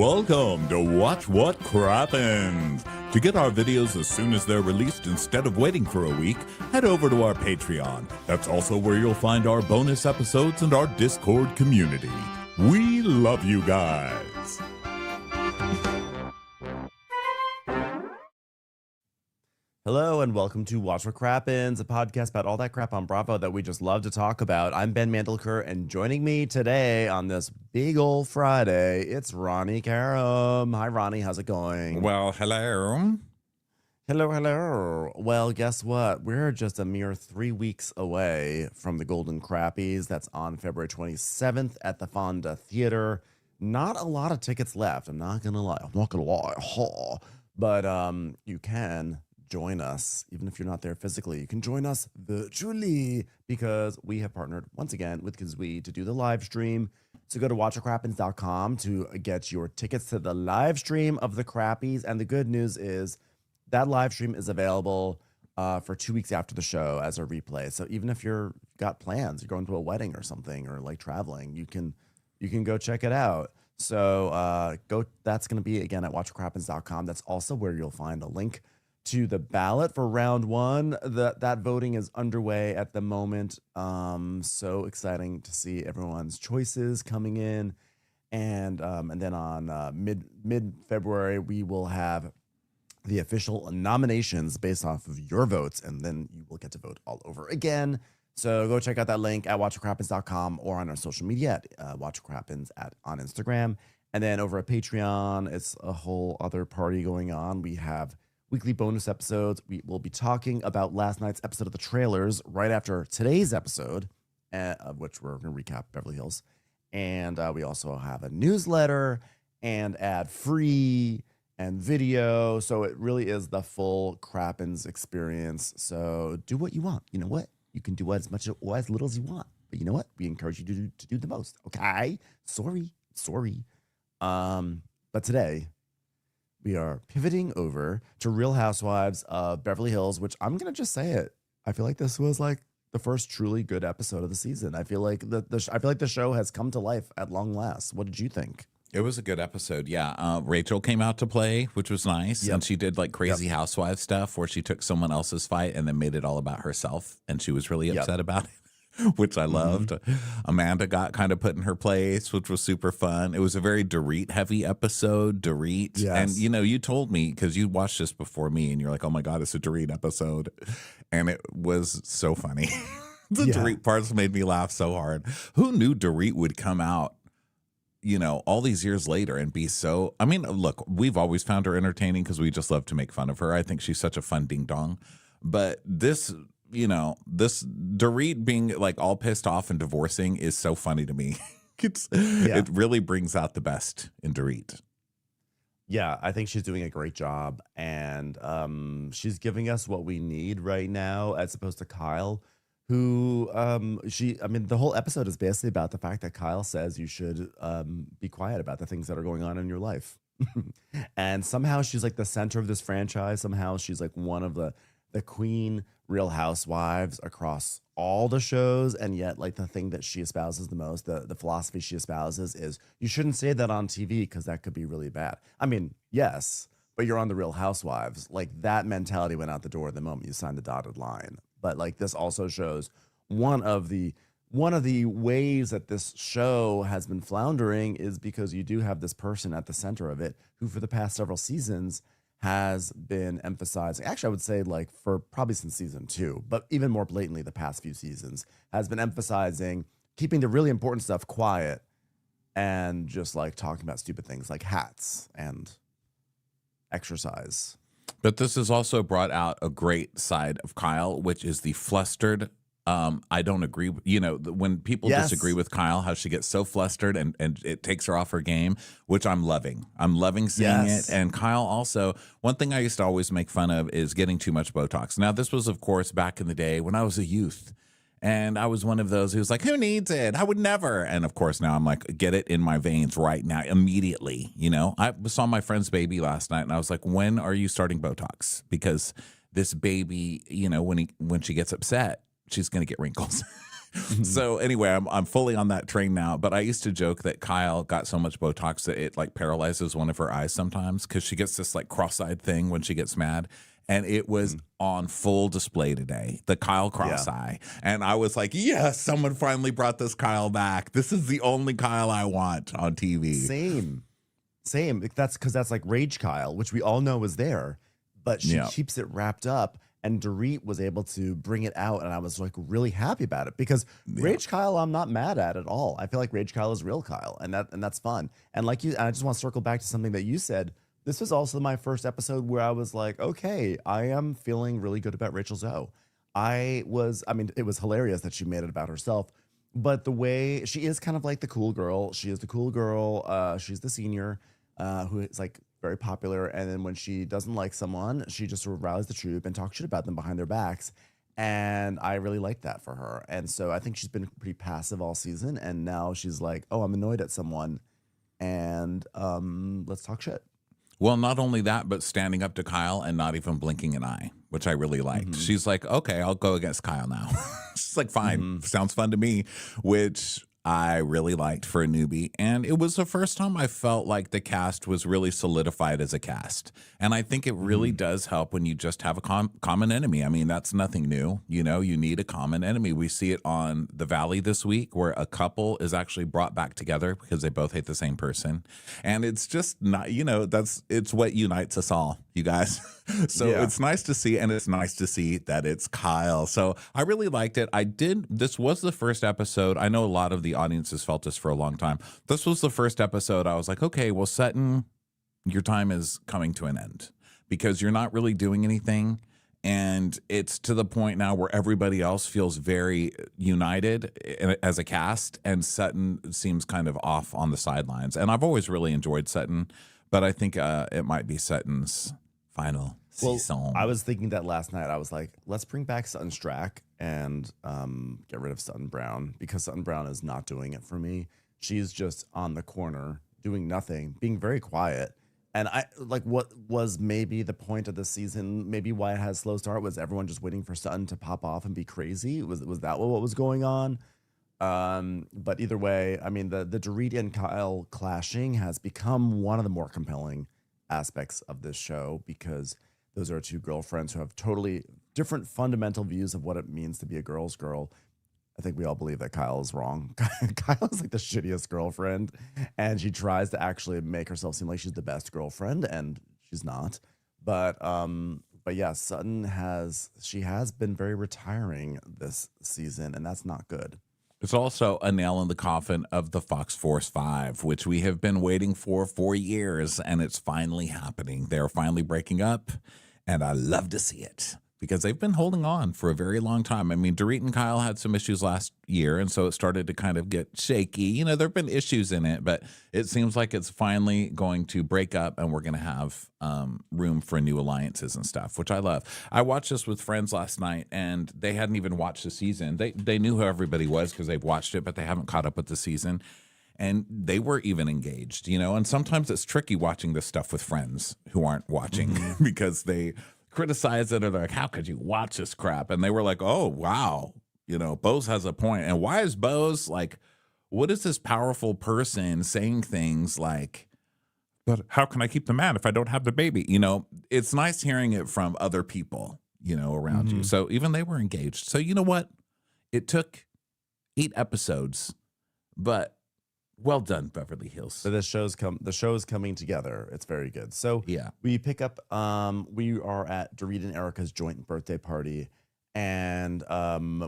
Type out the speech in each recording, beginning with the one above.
Welcome to Watch What Crappens. To get our videos as soon as they're released instead of waiting for a week, head over to our Patreon. That's also where you'll find our bonus episodes and our Discord community. We love you guys. Hello and welcome to Watch What Crappens, a podcast about all that crap on Bravo that we just love to talk about. I'm Ben Mandelker, and joining me today on this big old Friday, it's Ronnie Karam. Hi, Ronnie. How's it going? Well, hello. Hello. Well, guess what? We're just a mere 3 weeks away from the Golden Crappies. That's on February 27th at the Fonda Theater. Not a lot of tickets left. I'm not going to lie. But you can join us, even if you're not there physically. You can join us virtually because we have partnered once again with Kazooie to do the live stream. So go to watchwhatcrappens.com to get your tickets to the live stream of the Crappies. And the good news is that live stream is available for 2 weeks after the show as a replay. So even if you're got plans, you're going to a wedding or something, or like traveling, you can go check it out. So that's going to be again at watchwhatcrappens.com. That's also where you'll find a link to the ballot for round one. That voting is underway at the moment. So exciting to see everyone's choices coming in. And then on mid-February, we will have the official nominations based off of your votes, and then you will get to vote all over again. So go check out that link at watchwhatcrappens.com or on our social media at watchwhatcrappens on Instagram. And then over at Patreon, it's a whole other party going on. We have weekly bonus episodes. We will be talking about last night's episode of the trailers right after today's episode, of which we're going to recap Beverly Hills. And we also have a newsletter and ad-free and video. So it really is the full Crappens experience. So do what you want. You know what? You can do as much or as little as you want. But you know what? We encourage you to do the most. Okay? Sorry. But today, we are pivoting over to Real Housewives of Beverly Hills, which I'm going to just say it. I feel like this was like the first truly good episode of the season. I feel like the show has come to life at long last. What did you think? It was a good episode, yeah. Rachel came out to play, which was nice. Yep. And she did like crazy housewife stuff where she took someone else's fight and then made it all about herself. And she was really upset about it, which I loved. Amanda got kind of put in her place, which was super fun. It was a very Dorit heavy episode. Dorit. Yes. And, you told me, because you watched this before me, and you're like, oh my God, it's a Dorit episode. And it was so funny. The Dorit parts made me laugh so hard. Who knew Dorit would come out, all these years later and be so, I mean, look, we've always found her entertaining because we just love to make fun of her. I think she's such a fun ding dong. But this, this Dorit being like all pissed off and divorcing is so funny to me. It really brings out the best in Dorit. Yeah, I think she's doing a great job, and she's giving us what we need right now, as opposed to Kyle, who the whole episode is basically about the fact that Kyle says you should be quiet about the things that are going on in your life. And somehow she's like the center of this franchise. Somehow she's like one of the queen Real Housewives across all the shows, and yet like the thing that she espouses the most, the philosophy she espouses is you shouldn't say that on TV because that could be really bad. I mean, yes, but you're on the Real Housewives. Like that mentality went out the door the moment you signed the dotted line. But like this also shows one of the ways that this show has been floundering is because you do have this person at the center of it who for the past several seasons has been emphasizing, actually I would say like for probably since season 2, but even more blatantly the past few seasons, has been emphasizing keeping the really important stuff quiet and just like talking about stupid things like hats and exercise. But this has also brought out a great side of Kyle, which is the flustered. I don't agree. When people disagree with Kyle, how she gets so flustered and it takes her off her game, which I'm loving. I'm loving seeing it. And Kyle also, one thing I used to always make fun of is getting too much Botox. Now, this was, of course, back in the day when I was a youth. And I was one of those who's like, who needs it? I would never. And of course, now I'm like, get it in my veins right now, immediately. I saw my friend's baby last night and I was like, when are you starting Botox? Because this baby, when she gets upset, she's going to get wrinkles. So anyway, I'm fully on that train now. But I used to joke that Kyle got so much Botox that it like paralyzes one of her eyes sometimes because she gets this like cross-eyed thing when she gets mad. And it was on full display today, the Kyle cross eye. And I was like, yes, someone finally brought this Kyle back. This is the only Kyle I want on TV. Same. That's because that's like Rage Kyle, which we all know is there, but she keeps it wrapped up. And Dorit was able to bring it out, and I was like really happy about it because Rage Kyle, I'm not mad at all. I feel like Rage Kyle is real Kyle, and that's fun. And like you, I just want to circle back to something that you said. This was also my first episode where I was like, okay, I am feeling really good about Rachel Zoe. I mean, it was hilarious that she made it about herself, but the way she is kind of like the cool girl. She is the cool girl. She's the senior who is like very popular, and then when she doesn't like someone, she just sort of rallies the troop and talks shit about them behind their backs, and I really like that for her. And so I think she's been pretty passive all season, and now she's like, oh, I'm annoyed at someone, and let's talk shit. Well, not only that, but standing up to Kyle and not even blinking an eye, which I really liked. She's like, okay, I'll go against Kyle now. She's like, fine, sounds fun to me, which I really liked for a newbie. And it was the first time I felt like the cast was really solidified as a cast. And I think it really does help when you just have a common enemy. I mean, that's nothing new. You know, you need a common enemy. We see it on The Valley this week where a couple is actually brought back together because they both hate the same person. And it's just not, you know, it's what unites us all, you guys. So it's nice to see, and it's nice to see that it's Kyle. So I really liked it. This was the first episode. I know a lot of the audience has felt this for a long time. This was the first episode. I was like, okay, well, Sutton, your time is coming to an end because you're not really doing anything. And it's to the point now where everybody else feels very united as a cast, and Sutton seems kind of off on the sidelines. And I've always really enjoyed Sutton, but I think it might be Sutton's final season. I was thinking that last night. I was like, let's bring back Sutton Strack and get rid of Sutton Brown, because Sutton Brown is not doing it for me. She's just on the corner doing nothing, being very quiet. And I like what was maybe the point of the season, maybe why it has slow start, was everyone just waiting for Sutton to pop off and be crazy. Was that what was going on? But either way, I mean, the Dorit and Kyle clashing has become one of the more compelling aspects of this show, because those are two girlfriends who have totally different fundamental views of what it means to be a girl's girl. I think we all believe that Kyle is wrong. Kyle is like the shittiest girlfriend, and she tries to actually make herself seem like she's the best girlfriend, and she's not. But yeah, Sutton has been very retiring this season, and that's not good. It's also a nail in the coffin of the Fox Force 5, which we have been waiting for years, and it's finally happening. They're finally breaking up, and I love to see it because they've been holding on for a very long time. I mean, Dorit and Kyle had some issues last year, and so it started to kind of get shaky. You know, there have been issues in it, but it seems like it's finally going to break up, and we're going to have room for new alliances and stuff, which I love. I watched this with friends last night, and they hadn't even watched the season. They knew who everybody was because they've watched it, but they haven't caught up with the season. And they were even engaged, you know, and sometimes it's tricky watching this stuff with friends who aren't watching because they criticize it, or they're like, how could you watch this crap? And they were like, oh, wow, you know, Bose has a point. And why is Bose like, what is this powerful person saying things like, but how can I keep the man if I don't have the baby? You know, it's nice hearing it from other people, you know, around you. So even they were engaged. So you know what? It took 8 episodes, but well done, Beverly Hills. So the show's coming together. It's very good. So yeah, we pick up. We are at Dorit and Erica's joint birthday party, and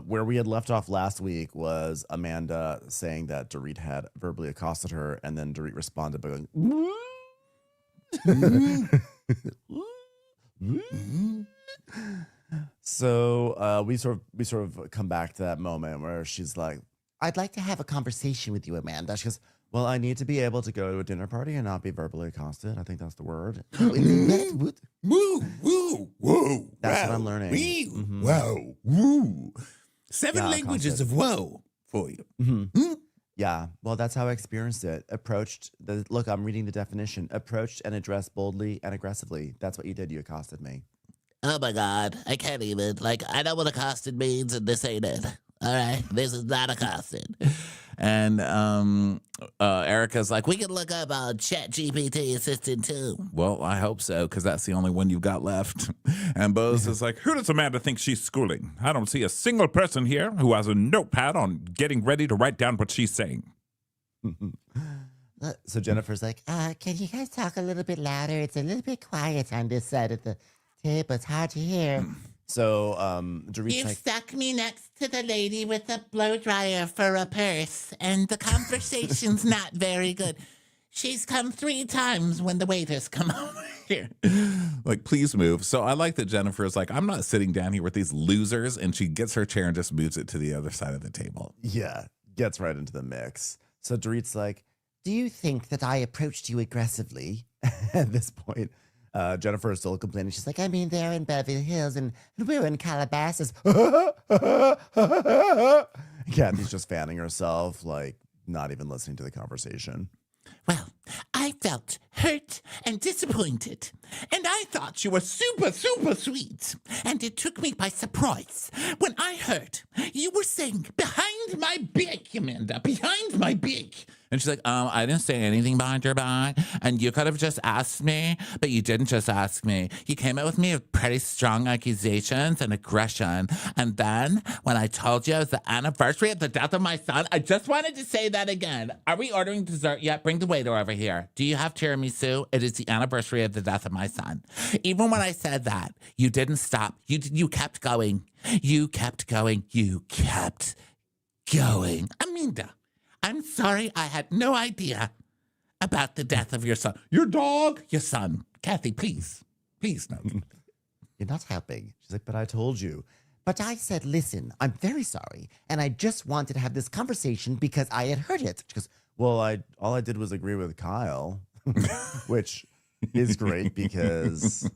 where we had left off last week was Amanda saying that Dorit had verbally accosted her, and then Dorit responded by going, So we sort of come back to that moment where she's like, I'd like to have a conversation with you, Amanda. She goes, well, I need to be able to go to a dinner party and not be verbally accosted. I think that's the word. Woo, woo, woo. That's what I'm learning. Whoa, woo. 7 languages of whoa for you. Yeah, well, that's how I experienced it. Look, I'm reading the definition. Approached and addressed boldly and aggressively. That's what you did. You accosted me. Oh my God, I can't even. Like, I know what accosted means, and this ain't it. All right, this is not a costume. And Erica's like, we can look up Chat GPT Assistant too. Well, I hope so, because that's the only one you've got left. And Bose is like, who does Amanda think she's schooling? I don't see a single person here who has a notepad on getting ready to write down what she's saying. So Jennifer's like, can you guys talk a little bit louder? It's a little bit quiet on this side of the table. It's hard to hear. so Dorit's You like, stuck me next to the lady with the blow dryer for a purse, and the conversation's not very good. She's come 3 times when the waiters come over here. Like, please move. So I like that Jennifer is like, I'm not sitting down here with these losers. And she gets her chair and just moves it to the other side of the table. yeah, gets right into the mix. So Dorit's like, Do you think that I approached you aggressively? at this point, Jennifer is still complaining. She's like, I mean, they're in Beverly Hills, and we're in Calabasas. Kathy's just fanning herself, like not even listening to the conversation. Well, I felt hurt and disappointed, and I thought you were super, super sweet. And it took me by surprise when I heard you were saying behind my back, Amanda, behind my back. And she's like, I didn't say anything behind your back. And you could have just asked me, but you didn't just ask me. You came out with me with pretty strong accusations and aggression. And then when I told you it was the anniversary of the death of my son, I just wanted to say that again. Are we ordering dessert yet? Bring the waiter over here. Do you have tiramisu? It is the anniversary of the death of my son. Even when I said that, you didn't stop. You kept going. You kept going. You kept going. Amanda, I'm sorry I had no idea about the death of your son. Your dog, your son. Kathy, please. Please, no. You're not helping. She's like, but I told you. But I said, listen, I'm very sorry, and I just wanted to have this conversation because I had heard it. She goes, well, all I did was agree with Kyle, which is great because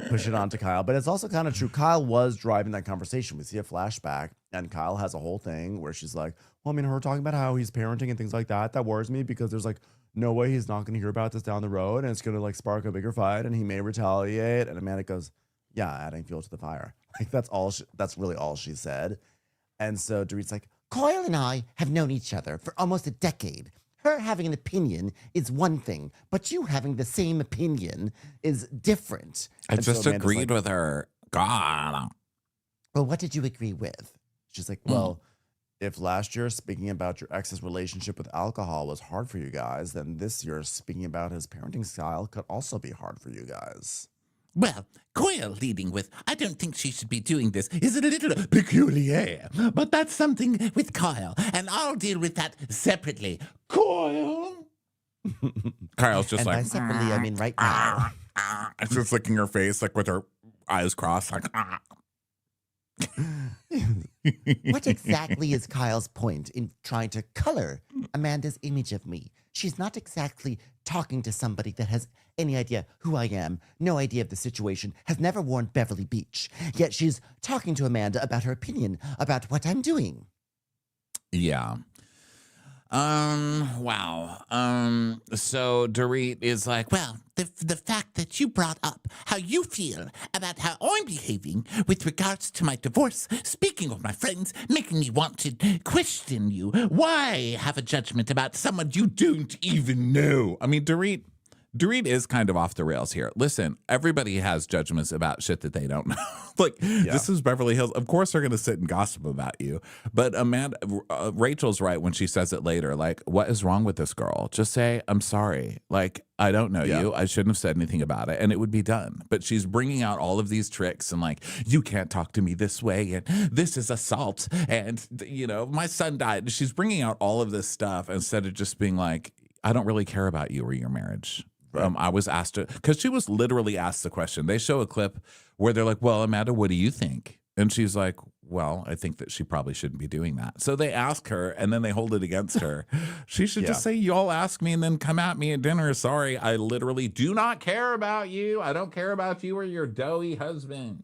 push it on to Kyle. But it's also kind of true. Kyle was driving that conversation. We see a flashback, and Kyle has a whole thing where she's like, well, I mean, her talking about how he's parenting and things like that. That worries me because there's like no way he's not going to hear about this down the road, and it's going to like spark a bigger fight, and he may retaliate. And Amanda goes, yeah, adding fuel to the fire. Like that's all. That's really all she said. And so Dorit's like, Coyle and I have known each other for almost a decade. Her having an opinion is one thing, but you having the same opinion is different. I just agreed with her. God. Well, what did you agree with? She's like, well, if last year speaking about your ex's relationship with alcohol was hard for you guys, then this year speaking about his parenting style could also be hard for you guys. Well, Coyle leading with, I don't think she should be doing this, is a little peculiar. But that's something with Kyle, and I'll deal with that separately. Coyle? Kyle's just And like, by separately, I mean right now. it's just licking her face, like with her eyes crossed, like, What exactly is Kyle's point in trying to color Amanda's image of me? She's not exactly talking to somebody that has any idea who I am, no idea of the situation, has never worn Beverly Beach. Yet she's talking to Amanda about her opinion about what I'm doing. yeah. Wow. So Dorit is like, Well, the fact that you brought up how you feel about how I'm behaving with regards to my divorce, speaking of my friends, making me want to question you. Why have a judgment about someone you don't even know? I mean, Dorit is kind of off the rails here. Listen, everybody has judgments about shit that they don't know. Like, this is Beverly Hills. Of course, they're going to sit and gossip about you. But Amanda, Rachel's right when she says it later. Like, what is wrong with this girl? Just say, I'm sorry. Like, I don't know you. I shouldn't have said anything about it. And it would be done. But she's bringing out all of these tricks and like, you can't talk to me this way. And this is assault. And, you know, my son died. She's bringing out all of this stuff instead of just being like, I don't really care about you or your marriage. I was asked to, because she was literally asked the question. They show a clip where they're like, well, Amanda, what do you think? And she's like, well, I think that she probably shouldn't be doing that. So they ask her and then they hold it against her. She should just say, y'all ask me and then come at me at dinner. Sorry, I literally do not care about you. I don't care about you or your doughy husband.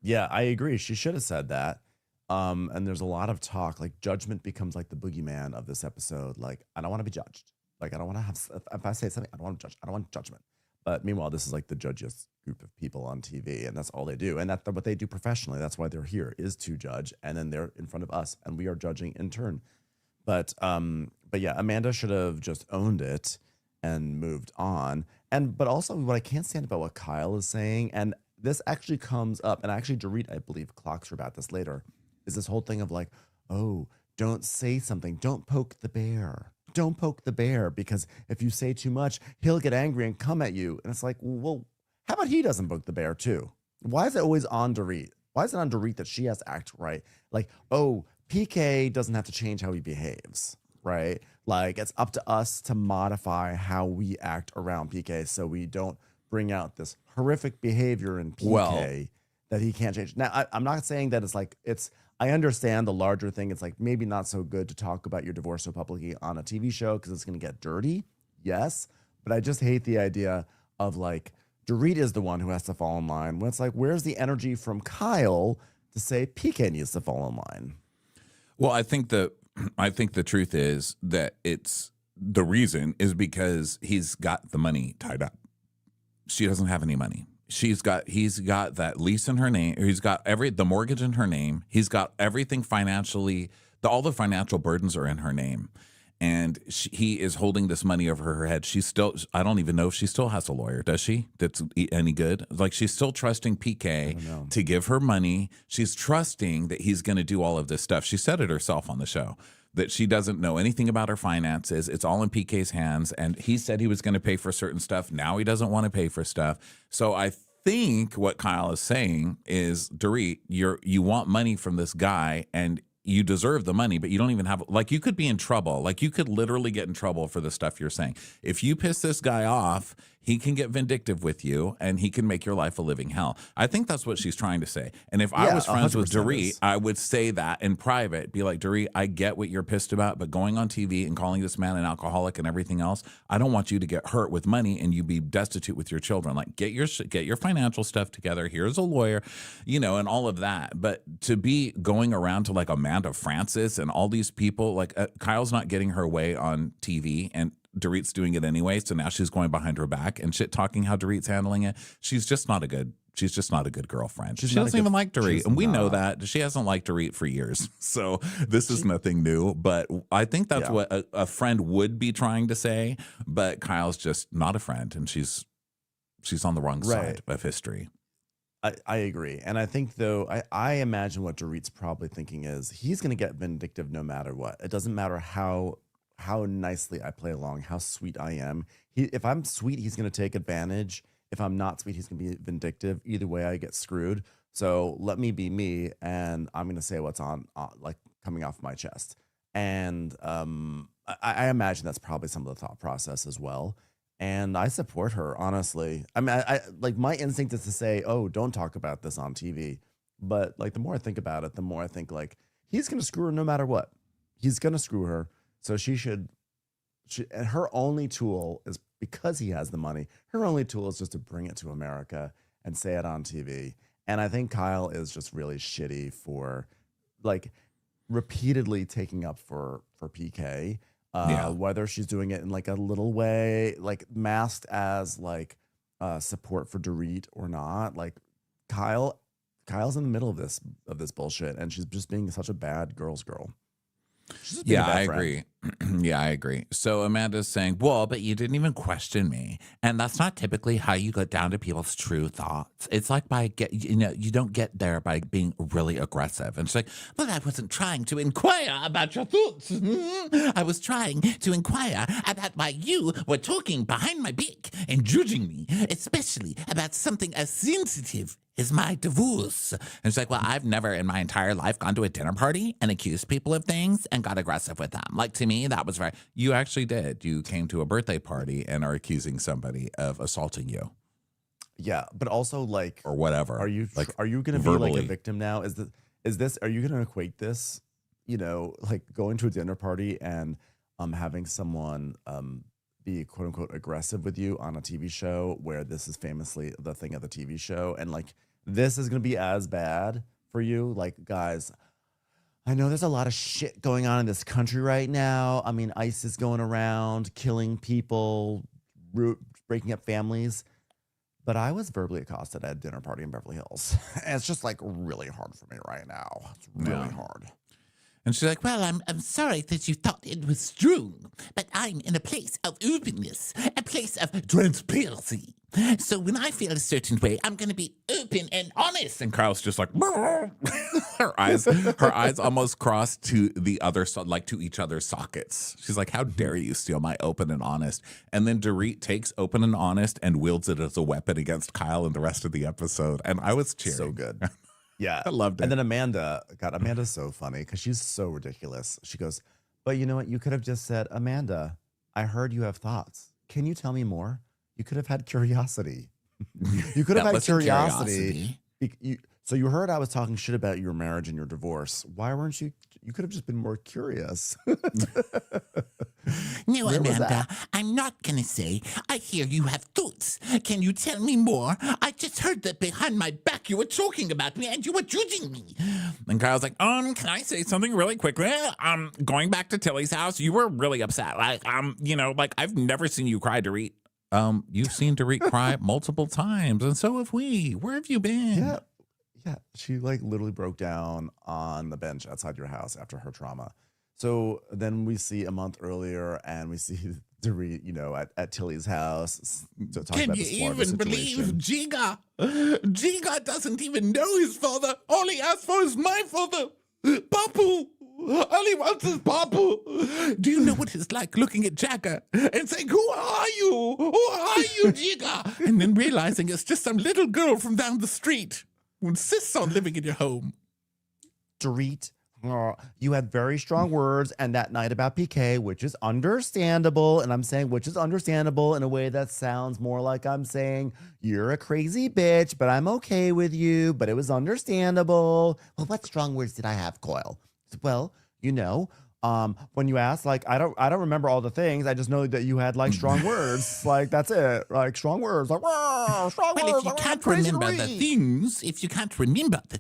Yeah, I agree. She should have said that. And there's a lot of talk, like judgment becomes like the boogeyman of this episode. Like, I don't want to be judged. Like, I don't want to have, if I say something, I don't want to judge. I don't want judgment. But meanwhile, this is like the judges group of people on TV, and that's all they do. And that's what they do professionally. That's why they're here, is to judge. And then they're in front of us, and we are judging in turn. But yeah, Amanda should have just owned it and moved on. But also what I can't stand about what Kyle is saying, and this actually comes up, and actually Dorit, I believe, clocks her about this later, is this whole thing of like, oh, don't say something. Don't poke the bear. Don't poke the bear, because if you say too much, he'll get angry and come at you. And it's like, well, how about he doesn't poke the bear too? Why is it always on Dorit? Why is it on Dorit that she has to act right? Like, oh, PK doesn't have to change how he behaves, right? Like, it's up to us to modify how we act around PK so we don't bring out this horrific behavior in PK that he can't change. Now, I'm not saying that it's like, I understand the larger thing. It's like maybe not so good to talk about your divorce so publicly on a TV show because it's going to get dirty. Yes. But I just hate the idea of like, Dorit is the one who has to fall in line. When it's like, where's the energy from Kyle to say PK needs to fall in line? Well, I think the truth is that the reason is because he's got the money tied up. She doesn't have any money. He's got that lease in her name. He's got the mortgage in her name. He's got everything financially. All the financial burdens are in her name. And he is holding this money over her head. I don't even know if she still has a lawyer. Does she? That's any good? Like, she's still trusting PK to give her money. She's trusting that he's going to do all of this stuff. She said it herself on the show, that she doesn't know anything about her finances. It's all in PK's hands. And he said he was going to pay for certain stuff. Now he doesn't want to pay for stuff. So I think what Kyle is saying is, Dorit, you want money from this guy, and you deserve the money, but you don't even have, like, you could be in trouble. Like, you could literally get in trouble for the stuff you're saying. If you piss this guy off, he can get vindictive with you, and he can make your life a living hell. I think that's what she's trying to say. And if I was friends with Dorit, I would say that in private, be like, Dorit, I get what you're pissed about, but going on TV and calling this man an alcoholic and everything else, I don't want you to get hurt with money and you be destitute with your children. Like, get your financial stuff together. Here's a lawyer, and all of that. But to be going around to like Amanda Francis and all these people, like Kyle's not getting her way on TV, and Dorit's doing it anyway, so now she's going behind her back and shit talking how Dorit's handling it. She's just not a good girlfriend. She doesn't even like Dorit, and we know that. She hasn't liked Dorit for years, so this is nothing new. But I think that's what a friend would be trying to say. But Kyle's just not a friend, and she's on the wrong side of history. I agree. And I think, though, I imagine what Dorit's probably thinking is he's going to get vindictive no matter what. It doesn't matter how nicely I play along, how sweet I am. If I'm sweet, he's going to take advantage. If I'm not sweet, he's going to be vindictive. Either way, I get screwed. So let me be me, and I'm going to say what's like coming off my chest. And I imagine that's probably some of the thought process as well. And I support her, honestly. I mean, I like, my instinct is to say, oh, don't talk about this on TV. But like, the more I think about it, the more I think like he's going to screw her no matter what. He's going to screw her. So and her only tool is, because he has the money, her only tool is just to bring it to America and say it on TV. And I think Kyle is just really shitty for like repeatedly taking up for PK. Whether she's doing it in like a little way, like masked as like support for Dorit or not. Like Kyle's in the middle of this bullshit, and she's just being such a bad girl's girl. Yeah, I agree. Yeah, I agree. So Amanda's saying, well, but you didn't even question me. And that's not typically how you get down to people's true thoughts. It's like you don't get there by being really aggressive. And she's like, but I wasn't trying to inquire about your thoughts. I was trying to inquire about why you were talking behind my back and judging me, especially about something as sensitive is my divorce. And she's like, well, I've never in my entire life gone to a dinner party and accused people of things and got aggressive with them. Like, to me, that was you actually did. You came to a birthday party and are accusing somebody of assaulting you. Yeah, but also like, or whatever. Are you going to be like a victim now? Are you going to equate this, like going to a dinner party and having someone be quote unquote aggressive with you on a TV show where this is famously the thing of the TV show, and like this is going to be as bad for you? Like, guys, I know there's a lot of shit going on in this country right now. I mean, ICE is going around killing people, breaking up families. But I was verbally accosted at a dinner party in Beverly Hills. And it's just like really hard for me right now. It's really hard. And she's like, Well, I'm sorry that you thought it was strong, but I'm in a place of openness, a place of transparency. So when I feel a certain way, I'm going to be open and honest. and Kyle's just like, her eyes almost cross to the other, like to each other's sockets. She's like, how dare you steal my open and honest? And then Dorit takes open and honest and wields it as a weapon against Kyle in the rest of the episode. And I was cheering. So good. Yeah. I loved it. And then Amanda's so funny because she's so ridiculous. She goes, but you know what? You could have just said, Amanda, I heard you have thoughts. Can you tell me more? You could have had curiosity. You could have had curiosity. So you heard I was talking shit about your marriage and your divorce. Why weren't you? You could have just been more curious. No, Amanda, I'm not going to say. I hear you have thoughts. Can you tell me more? I just heard that behind my back you were talking about me and you were judging me. And Kyle's like, can I say something really quickly? Going back to Tilly's house, you were really upset. Like, like I've never seen you cry, Dorit. You've seen Dorit cry multiple times, and so have we. Where have you been? Yeah, she like literally broke down on the bench outside your house after her trauma. So then we see a month earlier, and we see Dorit, at Tilly's house. Can you even believe Giga? Giga doesn't even know his father. All he asked for is my father, Papu. All he wants is Papu. Do you know what it's like looking at Jagger and saying, "Who are you? Who are you, Giga?" And then realizing it's just some little girl from down the street who insists on living in your home. Dorit, you had very strong words and that night about PK, which is understandable. And I'm saying which is understandable in a way that sounds more like I'm saying you're a crazy bitch, but I'm okay with you. But it was understandable. Well, what strong words did I have, Coyle? Well, when you asked, like, I don't remember all the things. I just know that you had like strong words. Like, that's it. Like strong words. Like, strong words. Well, if you can't remember the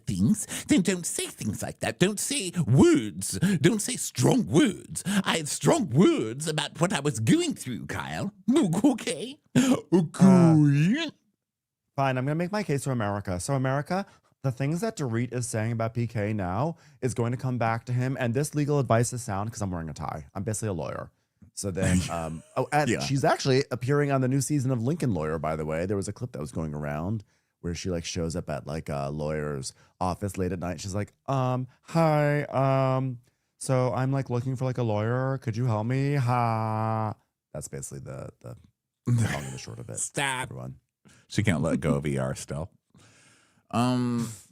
things, then don't say things like that. Don't say words. Don't say strong words. I had strong words about what I was going through, Kyle. Okay? Okay. Fine, I'm going to make my case for America. So, America, the things that Dorit is saying about PK now is going to come back to him. And this legal advice is sound because I'm wearing a tie. I'm basically a lawyer. So then, she's actually appearing on the new season of Lincoln Lawyer, by the way. There was a clip that was going around where she like shows up at like a lawyer's office late at night. She's like, hi, so I'm like looking for like a lawyer. Could you help me? Ha. That's basically the long and the short of it. Stop. Everyone. She can't let go of ER still.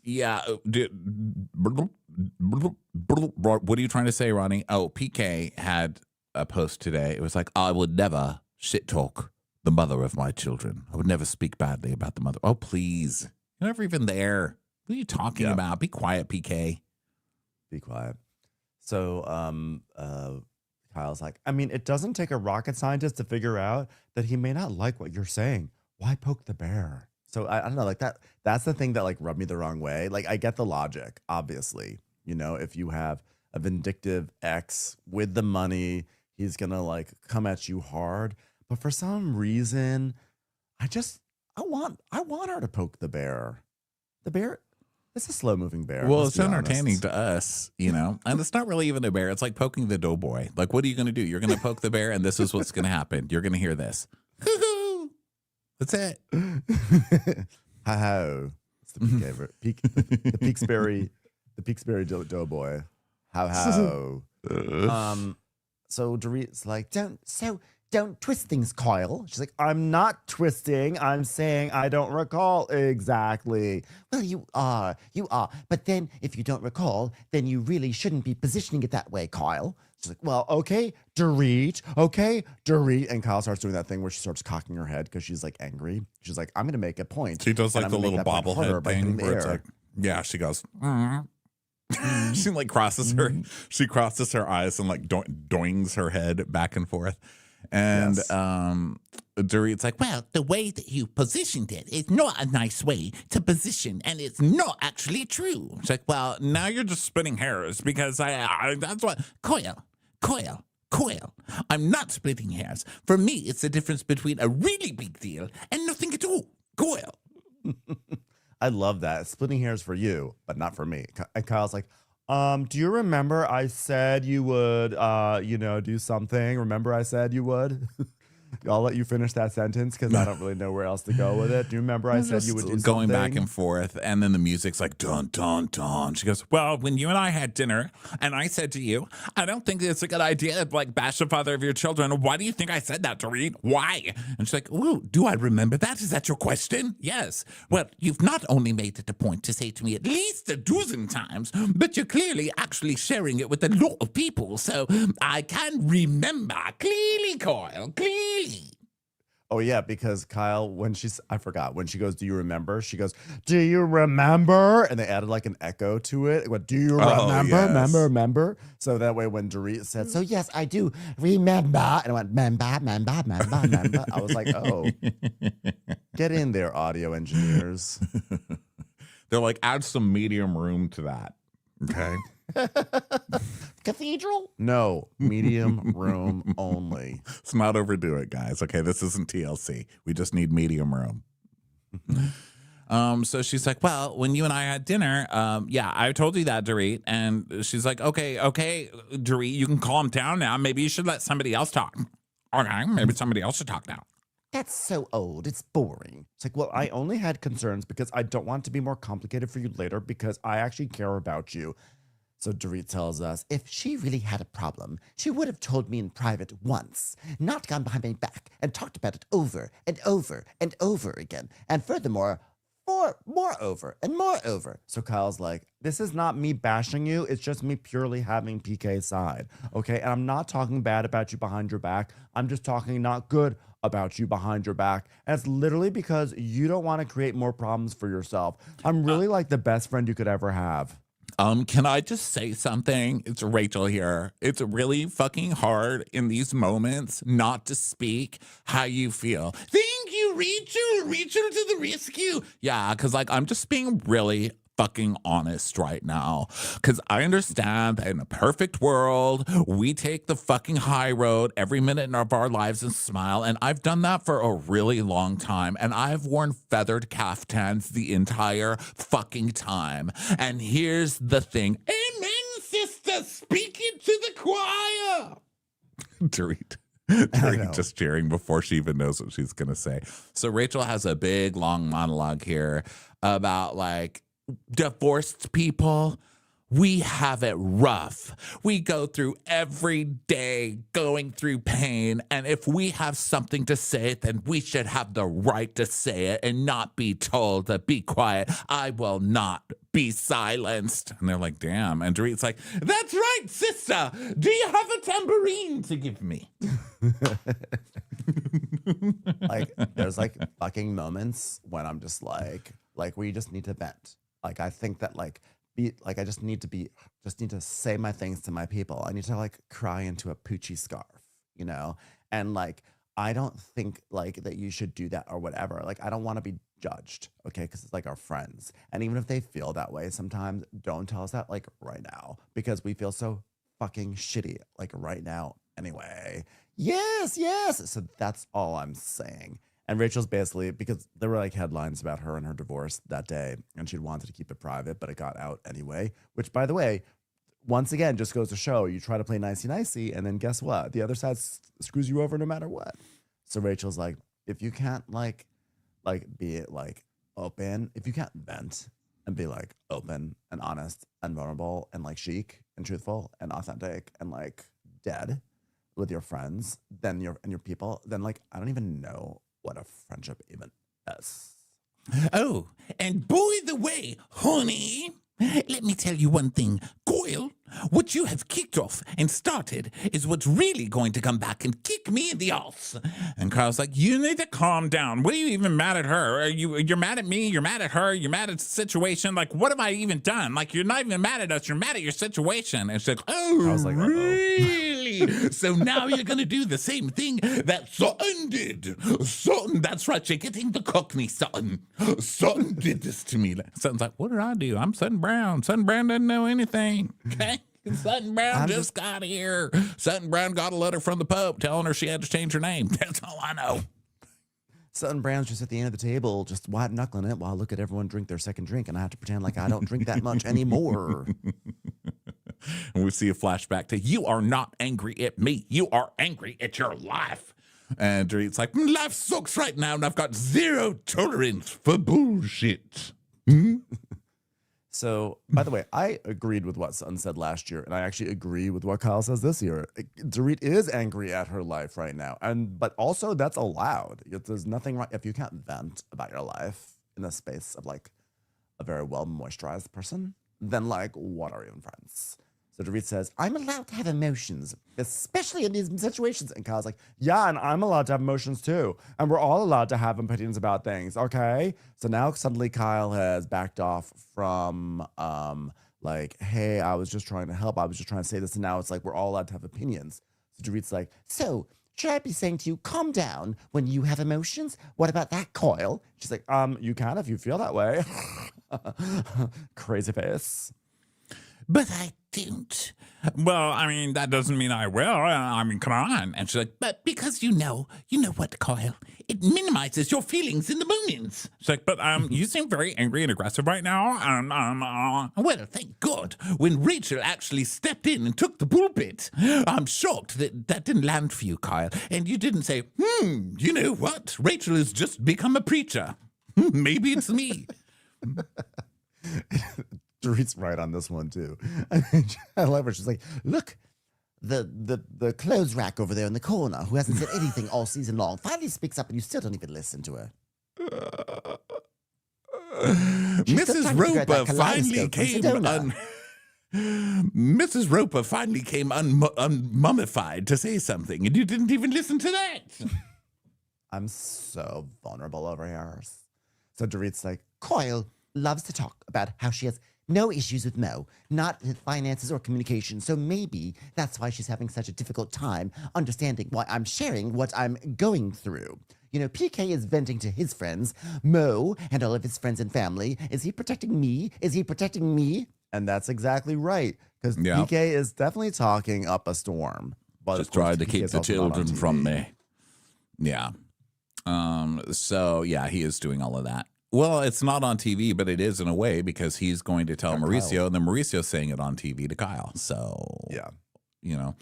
Yeah. What are you trying to say, Ronnie? Oh, PK had a post today. It was like, I would never shit talk the mother of my children. I would never speak badly about the mother. Oh, please. You're never even there. What are you talking about? Be quiet, PK. Be quiet. So, Kyle's like, I mean, it doesn't take a rocket scientist to figure out that he may not like what you're saying. Why poke the bear? So I don't know, like that's the thing that like rubbed me the wrong way. Like I get the logic, obviously, if you have a vindictive ex with the money, he's gonna like come at you hard. But for some reason, I want her to poke the bear. The bear, it's a slow moving bear. Well, it's entertaining to us, and it's not really even a bear. It's like poking the doughboy. Like, what are you going to do? You're going to poke the bear, and this is what's going to happen. You're going to hear this. That's it. How? It's the Peaksbury doughboy. How? So Dorit's like, don't twist things, Kyle. She's like, I'm not twisting. I'm saying I don't recall exactly. Well, you are. But then if you don't recall, then you really shouldn't be positioning it that way, Kyle. She's like, well, okay, Dorit. Okay, Dorit. And Kyle starts doing that thing where she starts cocking her head because she's like angry. She's like, I'm going to make a point. She does like the little bobblehead thing where it's like, yeah, she goes, she like crosses her eyes and like doings her head back and forth. And Dorit's like, well, the way that you positioned it is not a nice way to position, and it's not actually true. She's like, well, now you're just splitting hairs because that's what Coyle, I'm not splitting hairs. For me, it's the difference between a really big deal and nothing at all. Goyle. I love that. Splitting hairs for you, but not for me. And Kyle's like, do you remember I said you would, do something? Remember I said you would? I'll let you finish that sentence because I don't really know where else to go with it. Do you remember I said you would do something? Going back and forth, and then the music's like dun dun dun. She goes, "Well, when you and I had dinner, and I said to you, I don't think it's a good idea to like bash the father of your children. Why do you think I said that, Dorit? Why?" And she's like, "Oh, do I remember that? Is that your question?" "Yes." "Well, you've not only made it a point to say to me at least a dozen times, but you're clearly actually sharing it with a lot of people. So I can remember clearly, Coyle, clearly." Oh, yeah, because Kyle, I forgot, when she goes, "Do you remember?" She goes, "Do you remember?" And they added like an echo to it. What, "Do you remember?" Yes. Remember? So that way when Dorit said, "So yes, I do remember," and I went, member. I was like, oh, get in there, audio engineers. They're like, add some medium room to that. Okay. Cathedral? No, medium room only. Let's not overdo it, guys. Okay, this isn't TLC. We just need medium room. So she's like, "Well, when you and I had dinner, yeah, I told you that, Dorit." And she's like, okay, Dorit, you can calm down now. Maybe you should let somebody else talk. Okay, maybe somebody else should talk now. That's so old. It's boring. It's like, well, I only had concerns because I don't want it to be more complicated for you later because I actually care about you. So Dorit tells us, If she really had a problem, she would have told me in private once, not gone behind my back and talked about it over and over and over again. And furthermore, moreover and moreover. So Kyle's like, this is not me bashing you. It's just me purely having PK's side. Okay. And I'm not talking bad about you behind your back. I'm just talking not good about you behind your back. And it's literally because you don't want to create more problems for yourself. I'm really like the best friend you could ever have. Can I just say something? It's Rachel here. It's really fucking hard in these moments not to speak how you feel. Thank you, Rachel. Rachel to the rescue. Yeah, because like I'm just being really fucking honest right now, because I understand that in a perfect world we take the fucking high road every minute of our lives and smile, and I've done that for a really long time, and I've worn feathered caftans the entire fucking time. And here's the thing. Amen, sister. Speak it to the choir. Dorit just cheering before she even knows what she's gonna say. So Rachel has a big long monologue here about like, divorced people, we have it rough. We go through every day going through pain. And if we have something to say, then we should have the right to say it and not be told to be quiet. I will not be silenced. And they're like, damn. And Dorit's like, that's right, sister. Do you have a tambourine to give me? Like, there's like fucking moments when I'm just like we just need to vent. Like, I think that I just need to say my things to my people. I need to like cry into a Poochie scarf, you know? And like, I don't think like that you should do that or whatever. Like, I don't want to be judged, okay? Because it's like our friends. And even if they feel that way sometimes, don't tell us that like right now, because we feel so fucking shitty like right now anyway. Yes. So that's all I'm saying. And Rachel's basically, because there were like headlines about her and her divorce that day, and she'd wanted to keep it private, but it got out anyway, which, by the way, once again, just goes to show you try to play nicey-nicey, and then guess what? The other side screws you over no matter what. So Rachel's like, if you can't like be like open, if you can't vent and be like open and honest and vulnerable and like chic and truthful and authentic and like dead with your friends, then your people, then like, I don't even know what a friendship even is. Oh, and by the way, honey, let me tell you one thing. Goyle, what you have kicked off and started is what's really going to come back and kick me in the ass. And Kyle's like, you need to calm down. What are you even mad at her? You're mad at me? You're mad at her? You're mad at the situation? Like, what have I even done? Like, you're not even mad at us. You're mad at your situation. And she's like, oh, I was like, really? So now you're going to do the same thing that Sutton did. Sutton, that's right. You're getting the Cockney, Sutton. Sutton did this to me. Sutton's like, what did I do? I'm Sutton Brown. Sutton Brown doesn't know anything. Okay? Sutton Brown just got here. Sutton Brown got a letter from the Pope telling her she had to change her name. That's all I know. Sutton Brand's just at the end of the table, just white knuckling it while I look at everyone drink their second drink, and I have to pretend like I don't drink that much anymore. And we see a flashback to, you are not angry at me. You are angry at your life. And Dorit's like, life sucks right now, and I've got zero tolerance for bullshit. So, by the way, I agreed with what Sutton said last year, and I actually agree with what Kyle says this year. Dorit is angry at her life right now, but also that's allowed. There's nothing wrong if you can't vent about your life in the space of like a very well moisturized person. Then, like, what are even friends? So Dorit says, I'm allowed to have emotions, especially in these situations. And Kyle's like, yeah, and I'm allowed to have emotions too. And we're all allowed to have opinions about things, okay? So now suddenly Kyle has backed off from, like, hey, I was just trying to help. I was just trying to say this. And now it's like, we're all allowed to have opinions. So Dorit's like, so should I be saying to you, calm down when you have emotions? What about that, Coil? She's like, you can if you feel that way. Crazy face. But I don't. Well, I mean, that doesn't mean I will. I mean, come on. And she's like, but because you know what, Kyle? It minimizes your feelings in the moments. She's like, but you seem very angry and aggressive right now. Well, thank God. When Rachel actually stepped in and took the pulpit, I'm shocked that didn't land for you, Kyle. And you didn't say, you know what? Rachel has just become a preacher. Maybe it's me. Dorit's right on this one too. I love her. She's like, look, the clothes rack over there in the corner, who hasn't said anything all season long, finally speaks up, and you still don't even listen to her. Mrs. Roper finally came Mrs. Roper finally came unmummified to say something, and you didn't even listen to that. I'm so vulnerable over here. So Dorit's like, Coil loves to talk about how she has no issues with Mo, not with finances or communication. So maybe that's why she's having such a difficult time understanding why I'm sharing what I'm going through. You know, PK is venting to his friends, Mo and all of his friends and family. Is he protecting me? Is he protecting me? And that's exactly right, because PK is definitely talking up a storm. But just tried to keep the children from me. Yeah. So, yeah, he is doing all of that. Well, it's not on TV, but it is in a way, because he's going to tell Mauricio, Kyle. And then Mauricio's saying it on TV to Kyle. So, yeah, you know.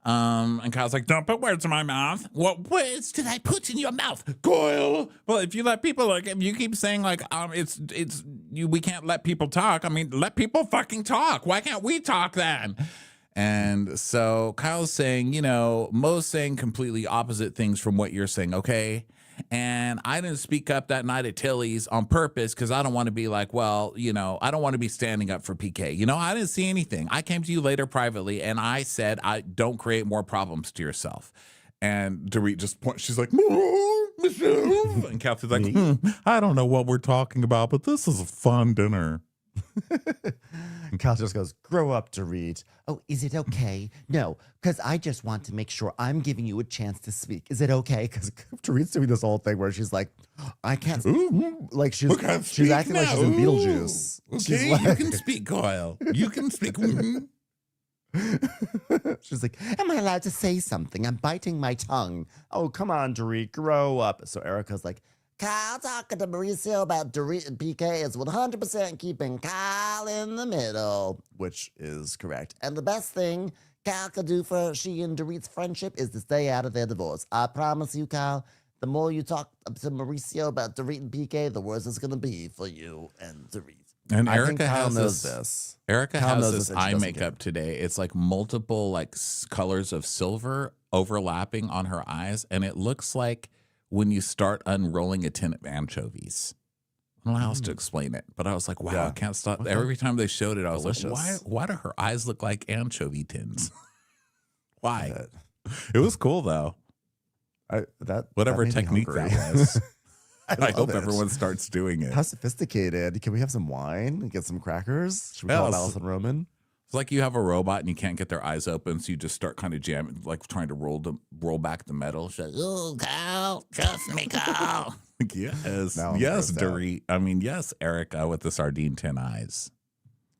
And Kyle's like, don't put words in my mouth. What words did I put in your mouth, Coil? Well, if you let people, like, if you keep saying, like, we can't let people talk. I mean, let people fucking talk. Why can't we talk then? And so Kyle's saying, you know, Mo's saying completely opposite things from what you're saying, okay? And I didn't speak up that night at Tilly's on purpose because I don't want to be like, well, you know, I don't want to be standing up for PK. You know, I didn't see anything. I came to you later privately and I said, I don't create more problems to yourself. And Dorit just points, she's like, Michelle. And Kathy's like, I don't know what we're talking about, but this is a fun dinner. Cal just goes, grow up, Dorit. Oh, is it okay? No, because I just want to make sure I'm giving you a chance to speak. Is it okay? Because Dorit's doing this whole thing where she's like, I can't like she's acting now. Like she's in Beetlejuice. Okay, like, you can speak, Kyle. You can speak. She's like, am I allowed to say something? I'm biting my tongue. Oh, come on, Dorit, grow up. So Erica's like, Kyle talking to Mauricio about Dorit and PK is 100% keeping Kyle in the middle, which is correct. And the best thing Kyle could do for she and Dorit's friendship is to stay out of their divorce. I promise you, Kyle, the more you talk to Mauricio about Dorit and PK, the worse it's going to be for you and Dorit. And I Erica Kyle knows this. Erica Kyle has knows this eye makeup today. It's like multiple like colors of silver overlapping on her eyes, and it looks like when you start unrolling a tin of anchovies. I don't know how else to explain it, but I was like, wow, I can't stop. Okay. Every time they showed it, I was like, why do her eyes look like anchovy tins? Why? It was cool, though. Whatever technique that was. I hope everyone starts doing it. How sophisticated. Can we have some wine and get some crackers? Should we call Allison Roman? It's like you have a robot and you can't get their eyes open, so you just start kind of jamming, like trying to roll back the metal. She's like, oh, Kyle, trust me, Kyle. Yes, yes, Dorit. I mean, yes, Erica with the sardine tin eyes.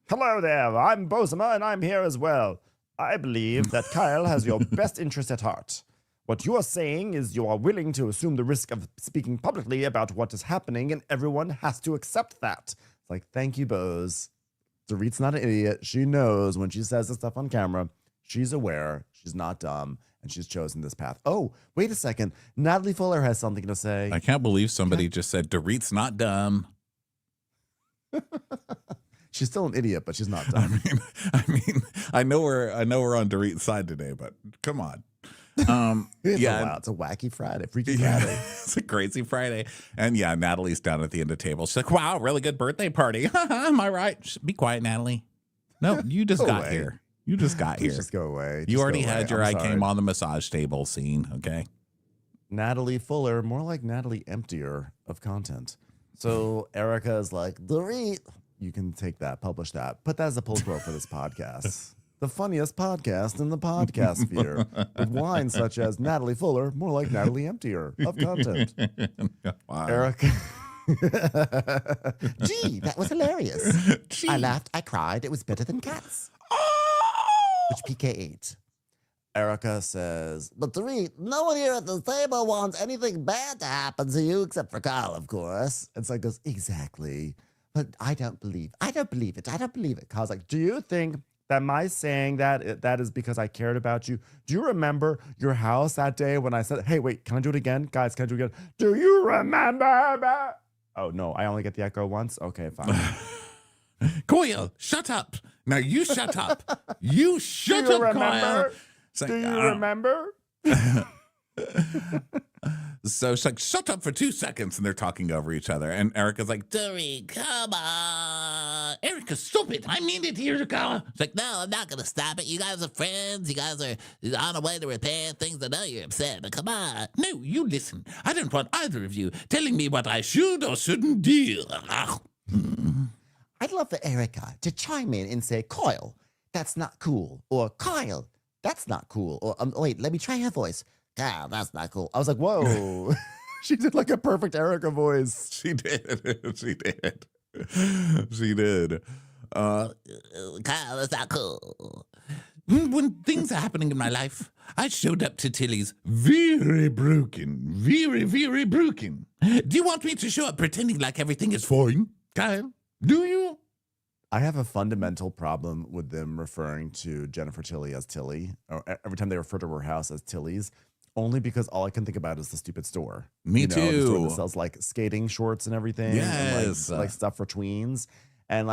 Hello there, I'm Bosema and I'm here as well. I believe that Kyle has your best interest at heart. What you are saying is you are willing to assume the risk of speaking publicly about what is happening, and everyone has to accept that. It's like, thank you, Bose. Dorit's not an idiot. She knows when she says this stuff on camera. She's aware. She's not dumb. And she's chosen this path. Oh, wait a second. Natalie Fuller has something to say. I can't believe somebody just said Dorit's not dumb. She's still an idiot, but she's not dumb. I know we're on Dorit's side today, but come on. It's a wacky Friday, Freaky Friday. It's a crazy Friday. And yeah, Natalie's down at the end of the table. She's like, wow, really good birthday party. Am I right? Be quiet, Natalie. No, you just got here. You just got here. Just go away. You already had your I came on the massage table scene, okay? Natalie Fuller, more like Natalie Emptier of content. So Erica is like, Dorit, you can take that, publish that. Put that as a pull quote for this podcast. The funniest podcast in the podcast sphere. With lines such as Natalie Fuller, more like Natalie Emptier of content. Wow. Erica. Gee, that was hilarious. Gee. I laughed, I cried. It was better than Cats. Which PK8. Erica says, But Dorit, no one here at the table wants anything bad to happen to you except for Kyle, of course. and so goes, exactly. But I don't believe it. Kyle's like, do you think that my saying that is because I cared about you? Do you remember your house that day when I said, hey, wait, can I do it again? Guys, can I do it again? Do you remember that? Oh, no, I only get the echo once? Okay, fine. Coyle, shut up. Now you shut up. You shut Do you up, remember? Coyle. It's like, Do you remember? So she's like, shut up for 2 seconds. And they're talking over each other. And Erica's like, Dorit, come on. Erica, stop it. I mean it, Erica. It's like, no, I'm not going to stop it. You guys are friends. You guys are on the way to repair things. I know you're upset, but come on. No, you listen. I don't want either of you telling me what I should or shouldn't do. I'd love for Erica to chime in and say, Kyle, that's not cool. Or Kyle, that's not cool. Or wait, let me try her voice. Kyle, that's not cool. I was like, whoa. She did like a perfect Erica voice. she did. She did. She did. Kyle, that's not cool. When things are happening in my life, I showed up to Tilly's very broken. Very, very broken. Do you want me to show up pretending like everything is fine, Kyle? Do you? I have a fundamental problem with them referring to Jennifer Tilly as Tilly, or every time they refer to her house as Tilly's, only because all I can think about is the stupid store. Me too. The store that sells like skating shorts and everything. Yes. And like stuff for tweens. And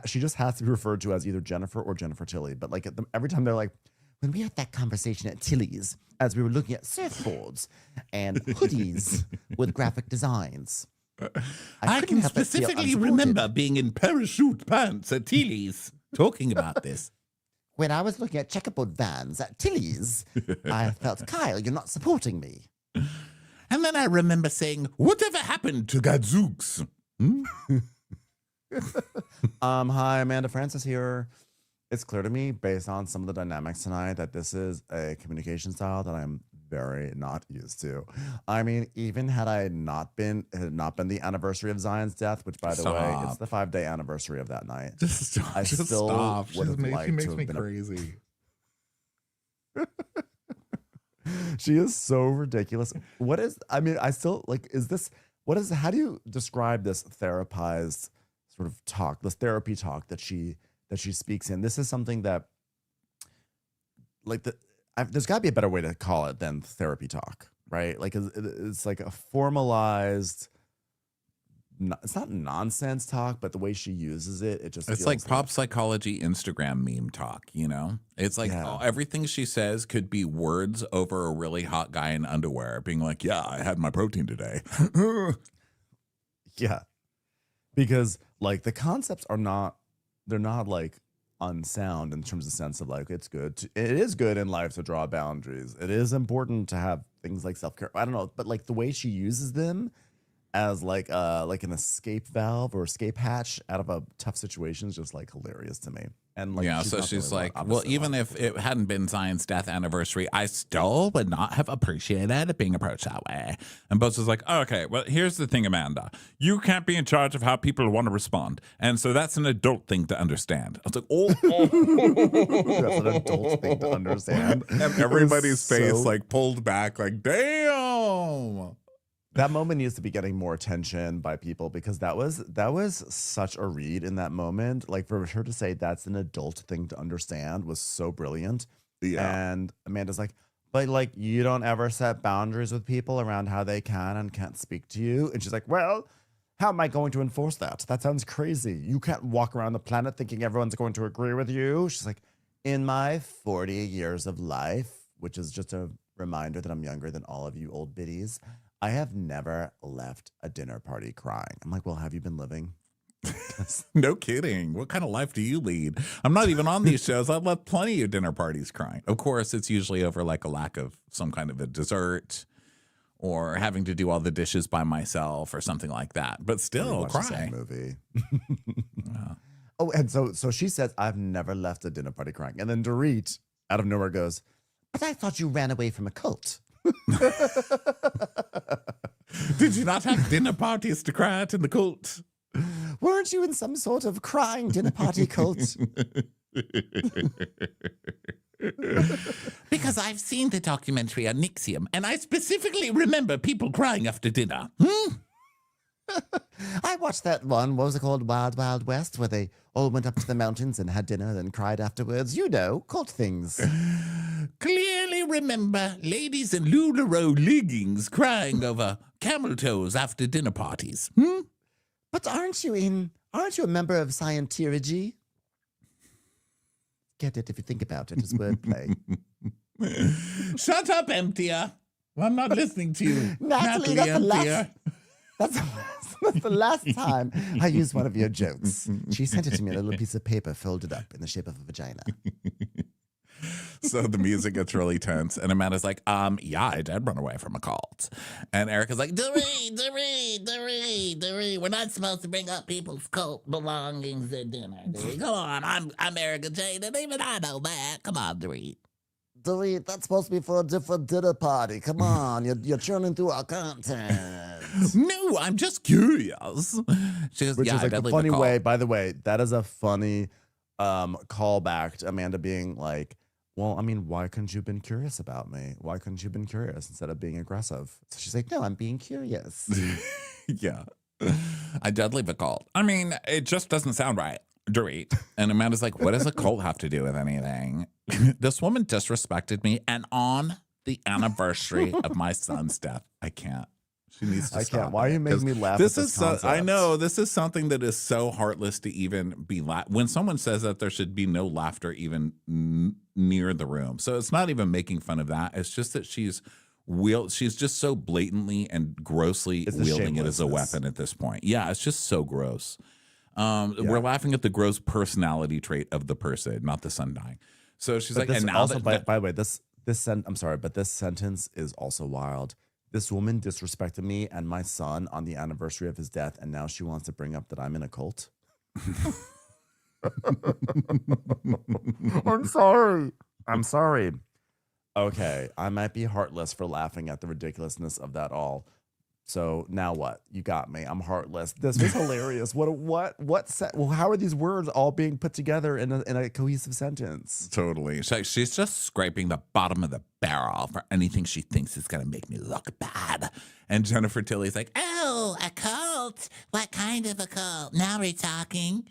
she just has to be referred to as either Jennifer or Jennifer Tilly. But like every time they're like, when we had that conversation at Tilly's, as we were looking at surfboards and hoodies with graphic designs. I couldn't can help but feel specifically unsupported. remember being in parachute pants at Tilly's talking about this. When I was looking at checkerboard vans at Tilly's, I felt, Kyle, you're not supporting me. And then I remember saying, whatever happened to Gadzooks? hi, Amanda Francis here. It's clear to me, based on some of the dynamics tonight, that this is a communication style that I'm very not used to. I mean, even had it not been the anniversary of Zion's death, which by the way, it's the 5-day anniversary of that night. Just stop. I Just still stop. would have liked She makes to have me been crazy. She is so ridiculous. What is, I mean, I still like, how do you describe this therapized sort of talk, this therapy talk that she speaks in? This is something that, like, there's got to be a better way to call it than therapy talk, right? Like, it's like a formalized, it's not nonsense talk, but the way she uses it, it just It's feels like pop psychology Instagram meme talk, you know? It's like everything she says could be words over a really hot guy in underwear being like, yeah, I had my protein today. Yeah. Because like the concepts they're not like unsound in terms of sense of like, it is good in life to draw boundaries. It is important to have things like self-care. I don't know, but like the way she uses them, as like an escape valve or escape hatch out of a tough situation is just like hilarious to me. And like, yeah, so she's like, well, even if it hadn't been Zion's death anniversary, I still would not have appreciated it being approached that way. And Buzz is like, oh, okay, well, here's the thing, Amanda. You can't be in charge of how people want to respond. And so that's an adult thing to understand. I was like, oh. That's an adult thing to understand. And everybody's face like pulled back, like, damn. That moment needs to be getting more attention by people because that was such a read in that moment. Like for her to say that's an adult thing to understand was so brilliant. Yeah. And Amanda's like, but like you don't ever set boundaries with people around how they can and can't speak to you. And she's like, well, how am I going to enforce that? That sounds crazy. You can't walk around the planet thinking everyone's going to agree with you. She's like, in my 40 years of life, which is just a reminder that I'm younger than all of you old biddies, I have never left a dinner party crying. I'm like, well, have you been living? No kidding. What kind of life do you lead? I'm not even on these shows. I've left plenty of dinner parties crying. Of course, it's usually over like a lack of some kind of a dessert or having to do all the dishes by myself or something like that. But still, cry. Movie. Yeah. Oh, and so she says, I've never left a dinner party crying. And then Dorit, out of nowhere, goes, But I thought you ran away from a cult. Did you not have dinner parties to cry at in the cult? Weren't you in some sort of crying dinner party cult? Because I've seen the documentary on Nixium, and I specifically remember people crying after dinner. I watched that one, what was it called, Wild Wild West, where they all went up to the mountains and had dinner and cried afterwards. You know, cult things. Clearly remember ladies in LuLaRoe leggings crying over camel toes after dinner parties. But aren't you a member of Scientology? Get it if you think about it, it's wordplay. Shut up, Emptier. I'm not listening to you. Natalie, that's the last time I used one of your jokes. She sent it to me on a little piece of paper folded up in the shape of a vagina. So the music gets really tense, and Amanda's like, yeah, I did run away from a cult. And Erica's like, Dorit, we're not supposed to bring up people's cult belongings at dinner. Dorit. Come on, I'm Erica Jane, and even I know that. Come on, Dorit. Dorit, that's supposed to be for a different dinner party. Come on, you're churning through our content. no, I'm just curious. She goes, which yeah, is like a funny way, by the way, that is a funny callback to Amanda being like, well, I mean, why couldn't you have been curious about me? Why couldn't you have been curious instead of being aggressive? So she's like, no, I'm being curious. Yeah. I did leave a cult. I mean, it just doesn't sound right. Dorit. And Amanda's like, what does a cult have to do with anything? This woman disrespected me, and on the anniversary of my son's death, I can't. She needs to stop. Can't. Why are you making me laugh? This is I know this is something that is so heartless to even be when someone says that there should be no laughter even near the room. So it's not even making fun of that. It's just that she's just so blatantly and grossly wielding it as a weapon at this point. Yeah, it's just so gross. We're laughing at the gross personality trait of the person, not the son dying. So she's like, and now also, by the way, I'm sorry, but this sentence is also wild. This woman disrespected me and my son on the anniversary of his death, and now she wants to bring up that I'm in a cult. I'm sorry. Okay, I might be heartless for laughing at the ridiculousness of that all. So now what? You got me. I'm heartless. This was hilarious. Well, how are these words all being put together in a cohesive sentence? Totally. She's just scraping the bottom of the barrel for anything she thinks is going to make me look bad. And Jennifer Tilly's like, Oh, a cult? What kind of a cult? Now we're talking.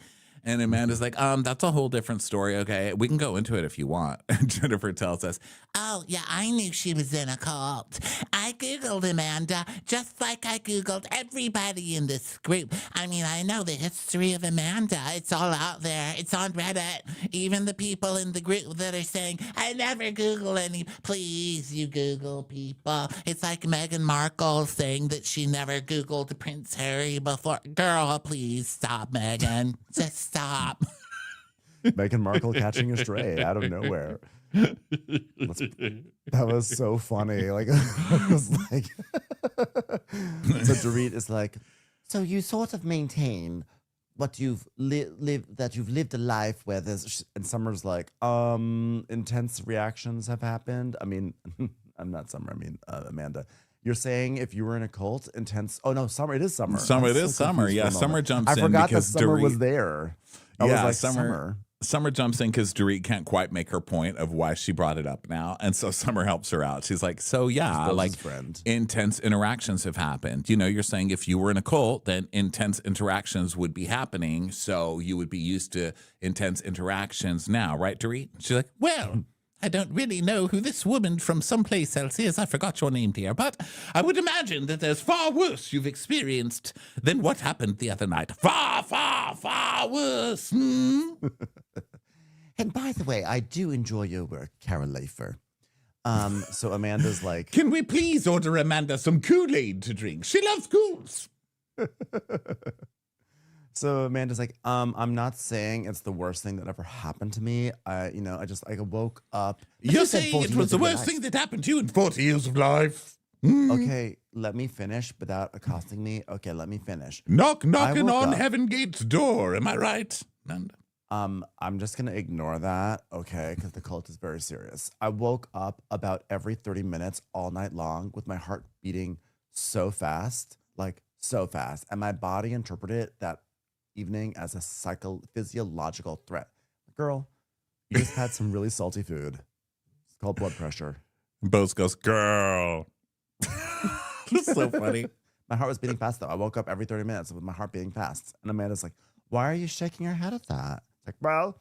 and Amanda's like, that's a whole different story. Okay, we can go into it if you want. And Jennifer tells us, oh, yeah, I knew she was in a cult. I Googled Amanda, just like I Googled everybody in this group. I mean, I know the history of Amanda. It's all out there. It's on Reddit. Even the people in the group that are saying, I never Google any. Please, you Google people. It's like Meghan Markle saying that she never Googled Prince Harry before. Girl, please stop, Meghan. Just stop. Meghan Markle catching a stray out of nowhere. That was so funny. Like, I was like, So Dorit is like, So you sort of maintain what you've lived, that you've lived a life where there's. and Summer's like, intense reactions have happened. I mean, I'm not Summer. I mean, Amanda. You're saying if you were in a cult, intense. Oh no, Summer. It is Summer. Summer. I'm It is so Summer. confused Yeah, for a moment. Summer jumps I in forgot that because Summer was Dorit. there. I Yeah, was like, Summer. Summer jumps in because Dorit can't quite make her point of why she brought it up now. And so Summer helps her out. She's like, so yeah, Rose's like friend. intense interactions have happened. You know, you're saying if you were in a cult, then intense interactions would be happening. So you would be used to intense interactions now, right, Dorit? She's like, Well, I don't really know who this woman from someplace else is. I forgot your name, dear. But I would imagine that there's far worse you've experienced than what happened the other night. Far, far, far worse. And by the way, I do enjoy your work, Carol Leifer. So Amanda's like, Can we please order Amanda some Kool-Aid to drink? She loves Kools. so Amanda's like, I'm not saying it's the worst thing that ever happened to me. I woke up. You're said saying 40 it years was the of your worst life. thing that happened to you in 40 years of life. Okay, let me finish without accosting me. Okay, let me finish. Knocking woke on up. Heaven Gate's door. Am I right? Amanda? I'm just gonna ignore that, okay, because the cult is very serious. I woke up about every 30 minutes all night long with my heart beating so fast, like so fast, and my body interpreted it that evening as a physiological threat. Girl, you just had some really salty food. It's called blood pressure. Bose goes, girl. It's so funny. My heart was beating fast though. I woke up every 30 minutes with my heart beating fast, and Amanda's like, "Why are you shaking your head at that?" It's like, well,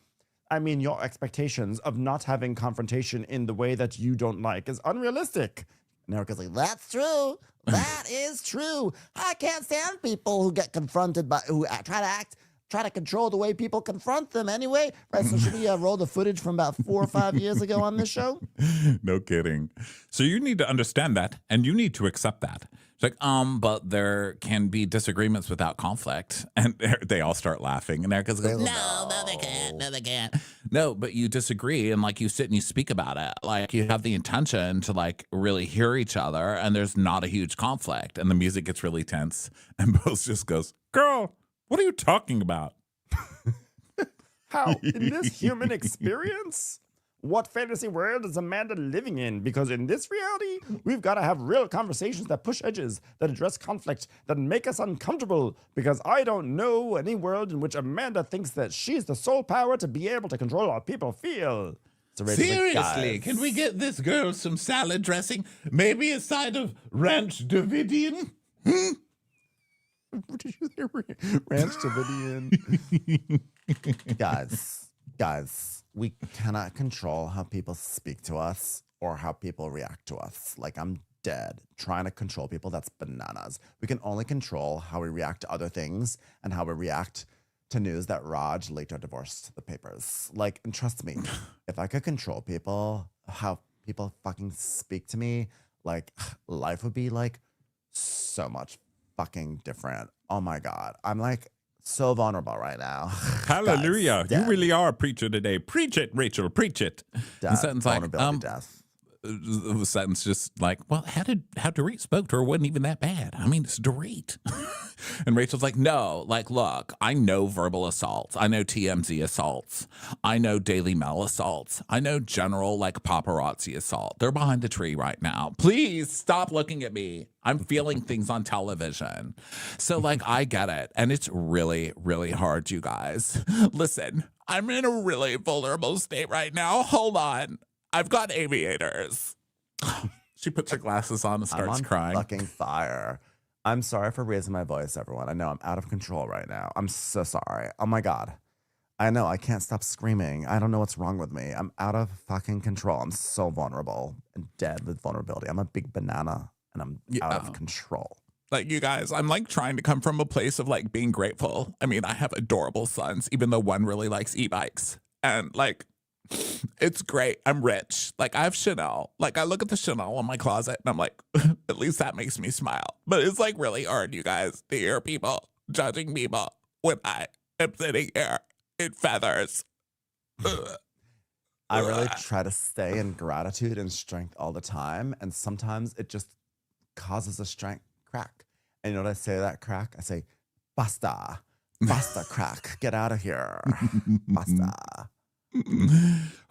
I mean, your expectations of not having confrontation in the way that you don't like is unrealistic. And Erica's like, That's true. That is true. I can't stand people who get confronted by, who try to control the way people confront them anyway. Right, so should we roll the footage from about 4 or 5 years ago on this show? No kidding. So you need to understand that, and you need to accept that. It's like, but there can be disagreements without conflict, and they all start laughing. And Erica's goes, No, they can't. No, they can't. no, but you disagree, and like you sit and you speak about it, like you have the intention to like really hear each other, and there's not a huge conflict, and the music gets really tense, and Bose just goes, "Girl, what are you talking about?" how in this human experience? What fantasy world is Amanda living in? Because in this reality, we've got to have real conversations that push edges, that address conflict, that make us uncomfortable. Because I don't know any world in which Amanda thinks that she's the sole power to be able to control how people feel. So Rachel's like, Seriously, "Guys." can we get this girl some salad dressing? Maybe a side of Ranch Davidian? What did you say? Ranch Davidian. Guys, we cannot control how people speak to us or how people react to us. Like, I'm dead trying to control people. That's bananas. We can only control how we react to other things and how we react to news that Raj later divorced the papers. Like, and trust me, if I could control people, how people fucking speak to me, like, life would be like so much fucking different. Oh my God. I'm like so vulnerable right now. Hallelujah. Guys, You death. really are a preacher today. Preach it, Rachel. Preach it. And Sutton's like, Vulnerability, death. Sutton's just like, well, how Dorit spoke to her wasn't even that bad. I mean, it's Dorit. And Rachel's like, no, like, look, I know verbal assaults. I know TMZ assaults. I know Daily Mail assaults. I know general, like, paparazzi assault. They're behind the tree right now. Please stop looking at me. I'm feeling things on television. So, like, I get it. And it's really, really hard, you guys. Listen, I'm in a really vulnerable state right now. Hold on. I've got aviators. She puts her glasses on and I'm starts on crying. fucking fire. I'm sorry for raising my voice, everyone. I know I'm out of control right now. I'm so sorry. Oh my God. I know I can't stop screaming. I don't know what's wrong with me. I'm out of fucking control. I'm so vulnerable and dead with vulnerability. I'm a big banana and I'm out of control. Like, you guys, I'm like trying to come from a place of like being grateful. I mean, I have adorable sons, even though one really likes e-bikes. And like, it's great. I'm rich. Like, I have Chanel. Like, I look at the Chanel in my closet and I'm like, at least that makes me smile. But it's like really hard, you guys, to hear people judging people when I am sitting here in feathers. I really try to stay in gratitude and strength all the time. And sometimes it just causes a strength crack. And you know what I say to that crack? I say, basta. Basta, crack. Get out of here. Basta.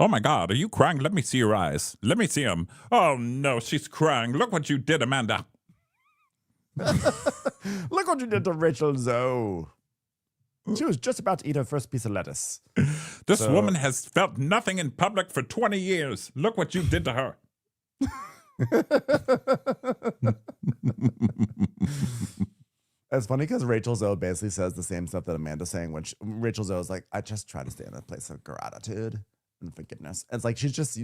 Oh my God, are you crying? Let me see your eyes. Let me see them. Oh no, she's crying. Look what you did, Amanda. Look what you did to Rachel Zoe. She was just about to eat her first piece of lettuce. This woman has felt nothing in public for 20 years. Look what you did to her. It's funny because Rachel Zoe basically says the same stuff that Amanda's saying when Rachel Zoe is like, I just try to stay in a place of gratitude and forgiveness. And it's like she's just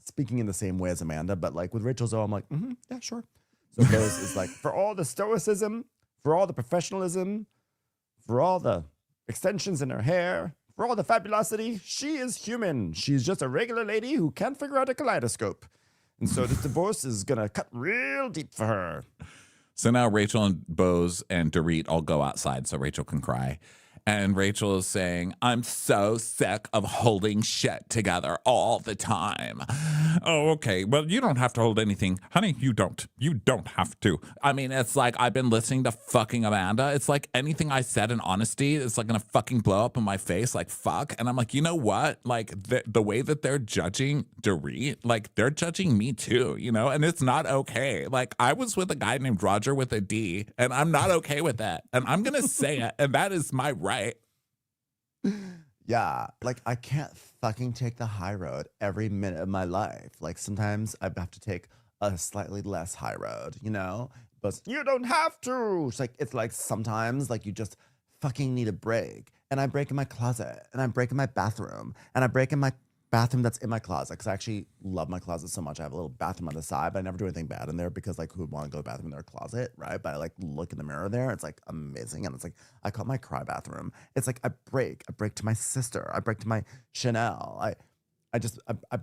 speaking in the same way as Amanda, but like with Rachel Zoe, I'm like, yeah, sure. So Rose is like, for all the stoicism, for all the professionalism, for all the extensions in her hair, for all the fabulosity, she is human. She's just a regular lady who can't figure out a kaleidoscope. And so this divorce is going to cut real deep for her. So now Rachel and Bose and Dorit all go outside so Rachel can cry. And Rachel is saying, I'm so sick of holding shit together all the time. Oh, okay. Well, you don't have to hold anything. Honey, you don't. You don't have to. I mean, it's like I've been listening to fucking Amanda. It's like anything I said in honesty, it's like going to fucking blow up in my face like fuck. And I'm like, you know what? Like the way that they're judging Dorit, like they're judging me too, you know? And it's not okay. Like I was with a guy named Roger with a D, and I'm not okay with that. And I'm going to say it. And that is my right. Yeah, like I can't fucking take the high road every minute of my life. Like sometimes I have to take a slightly less high road, you know? But you don't have to. It's like sometimes like you just fucking need a break. And I break in my closet, and I break in my bathroom, and I break in my bathroom that's in my closet because I actually love my closet so much. I have a little bathroom on the side, but I never do anything bad in there because like who would want to go to the bathroom in their closet, right? But I like look in the mirror there. It's like amazing. And it's like, I call it my cry bathroom. It's like I break to my sister. I break to my Chanel. I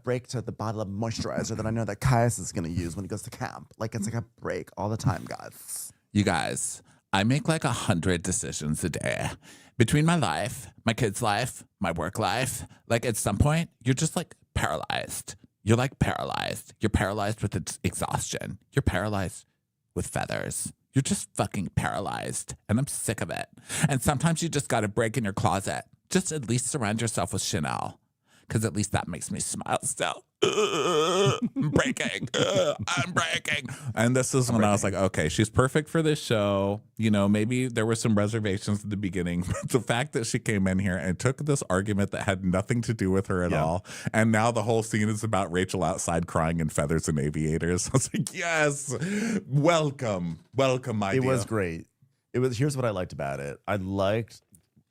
break to the bottle of moisturizer that I know that Caius is going to use when he goes to camp. Like it's like I break all the time, guys. You guys, I make like 100 decisions a day between my life, my kid's life, my work life. Like at some point, you're just like paralyzed. You're like paralyzed. You're paralyzed with exhaustion. You're paralyzed with feathers. You're just fucking paralyzed. And I'm sick of it. And sometimes you just got to break in your closet. Just at least surround yourself with Chanel. Because at least that makes me smile still. I'm breaking. I'm breaking. And this is when I was like, okay, she's perfect for this show. You know, maybe there were some reservations at the beginning. But the fact that she came in here and took this argument that had nothing to do with her at all. And now the whole scene is about Rachel outside crying in feathers and aviators. I was like, yes, welcome. Welcome, my dear. It was great. Here's what I liked about it. I liked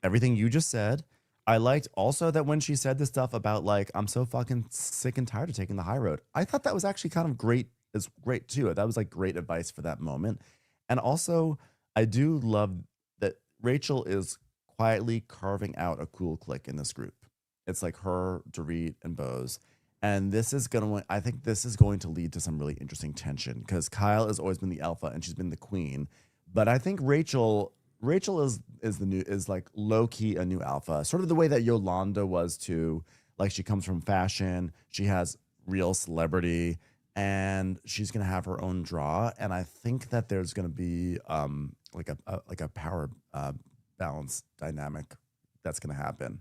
everything you just said. I liked also that when she said this stuff about like, I'm so fucking sick and tired of taking the high road. I thought that was actually kind of great. It's great too. That was like great advice for that moment. And also I do love that Rachel is quietly carving out a cool clique in this group. It's like her, Dorit, and Bose. And I think this is going to lead to some really interesting tension because Kyle has always been the alpha and she's been the queen. But I think Rachel is like low key a new alpha, sort of the way that Yolanda was too. Like she comes from fashion, she has real celebrity, and she's gonna have her own draw. And I think that there's gonna be like a power balance dynamic that's gonna happen.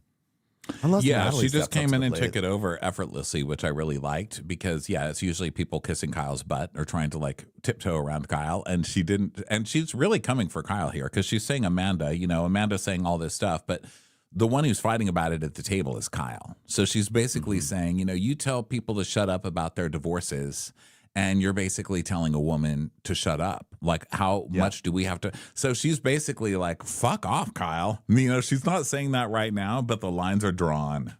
Unless she just came in and took it over effortlessly, which I really liked because, it's usually people kissing Kyle's butt or trying to like tiptoe around Kyle. And she didn't. And she's really coming for Kyle here because she's saying Amanda, Amanda's saying all this stuff. But the one who's fighting about it at the table is Kyle. So she's basically saying, you tell people to shut up about their divorces. And you're basically telling a woman to shut up. Like, how much do we have to? So she's basically like, fuck off, Kyle. She's not saying that right now, but the lines are drawn.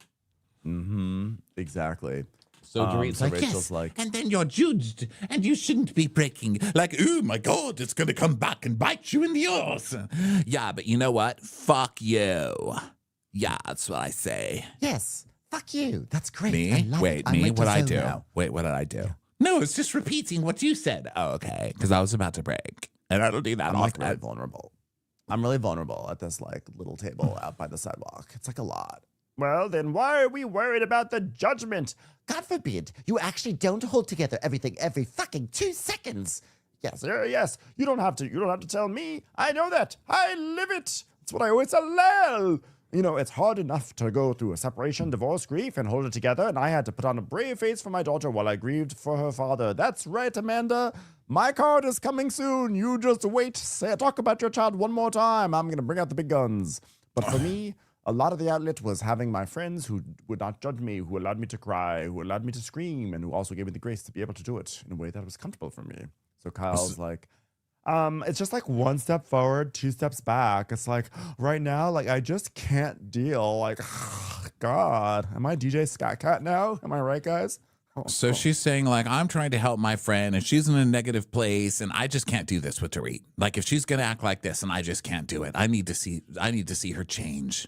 Exactly. So Dorit's like, Rachel's like, and then you're judged, and you shouldn't be breaking. Like, oh my God, it's going to come back and bite you in the arse. Yeah, but you know what? Fuck you. Yeah, that's what I say. Yes, fuck you. That's great. Me? Wait, me? What'd I do? Now. Wait, what did I do? Yeah. No, it's just repeating what you said. Oh, okay. Because I was about to break. And I don't do that I'm often. like really vulnerable. I'm really vulnerable at this like little table out by the sidewalk. It's like a lot. Well, then why are we worried about the judgment? God forbid you actually don't hold together everything every fucking 2 seconds. Yes, yes. You don't have to tell me. I know that. I live it. That's what I always tell. You know, it's hard enough to go through a separation, divorce, grief, and hold it together, and I had to put on a brave face for my daughter while I grieved for her father. That's right, Amanda. My card is coming soon. You just wait. Talk about your child one more time. I'm going to bring out the big guns. But for me, a lot of the outlet was having my friends who would not judge me, who allowed me to cry, who allowed me to scream, and who also gave me the grace to be able to do it in a way that was comfortable for me. So Kyle's like, it's just like one step forward, two steps back. It's like right now, like I just can't deal. Like, God, am I DJ Scat Cat now? Am I right, guys? So she's saying, like, I'm trying to help my friend and she's in a negative place and I just can't do this with Dorit. Like, if she's going to act like this and I just can't do it, I need to see her change.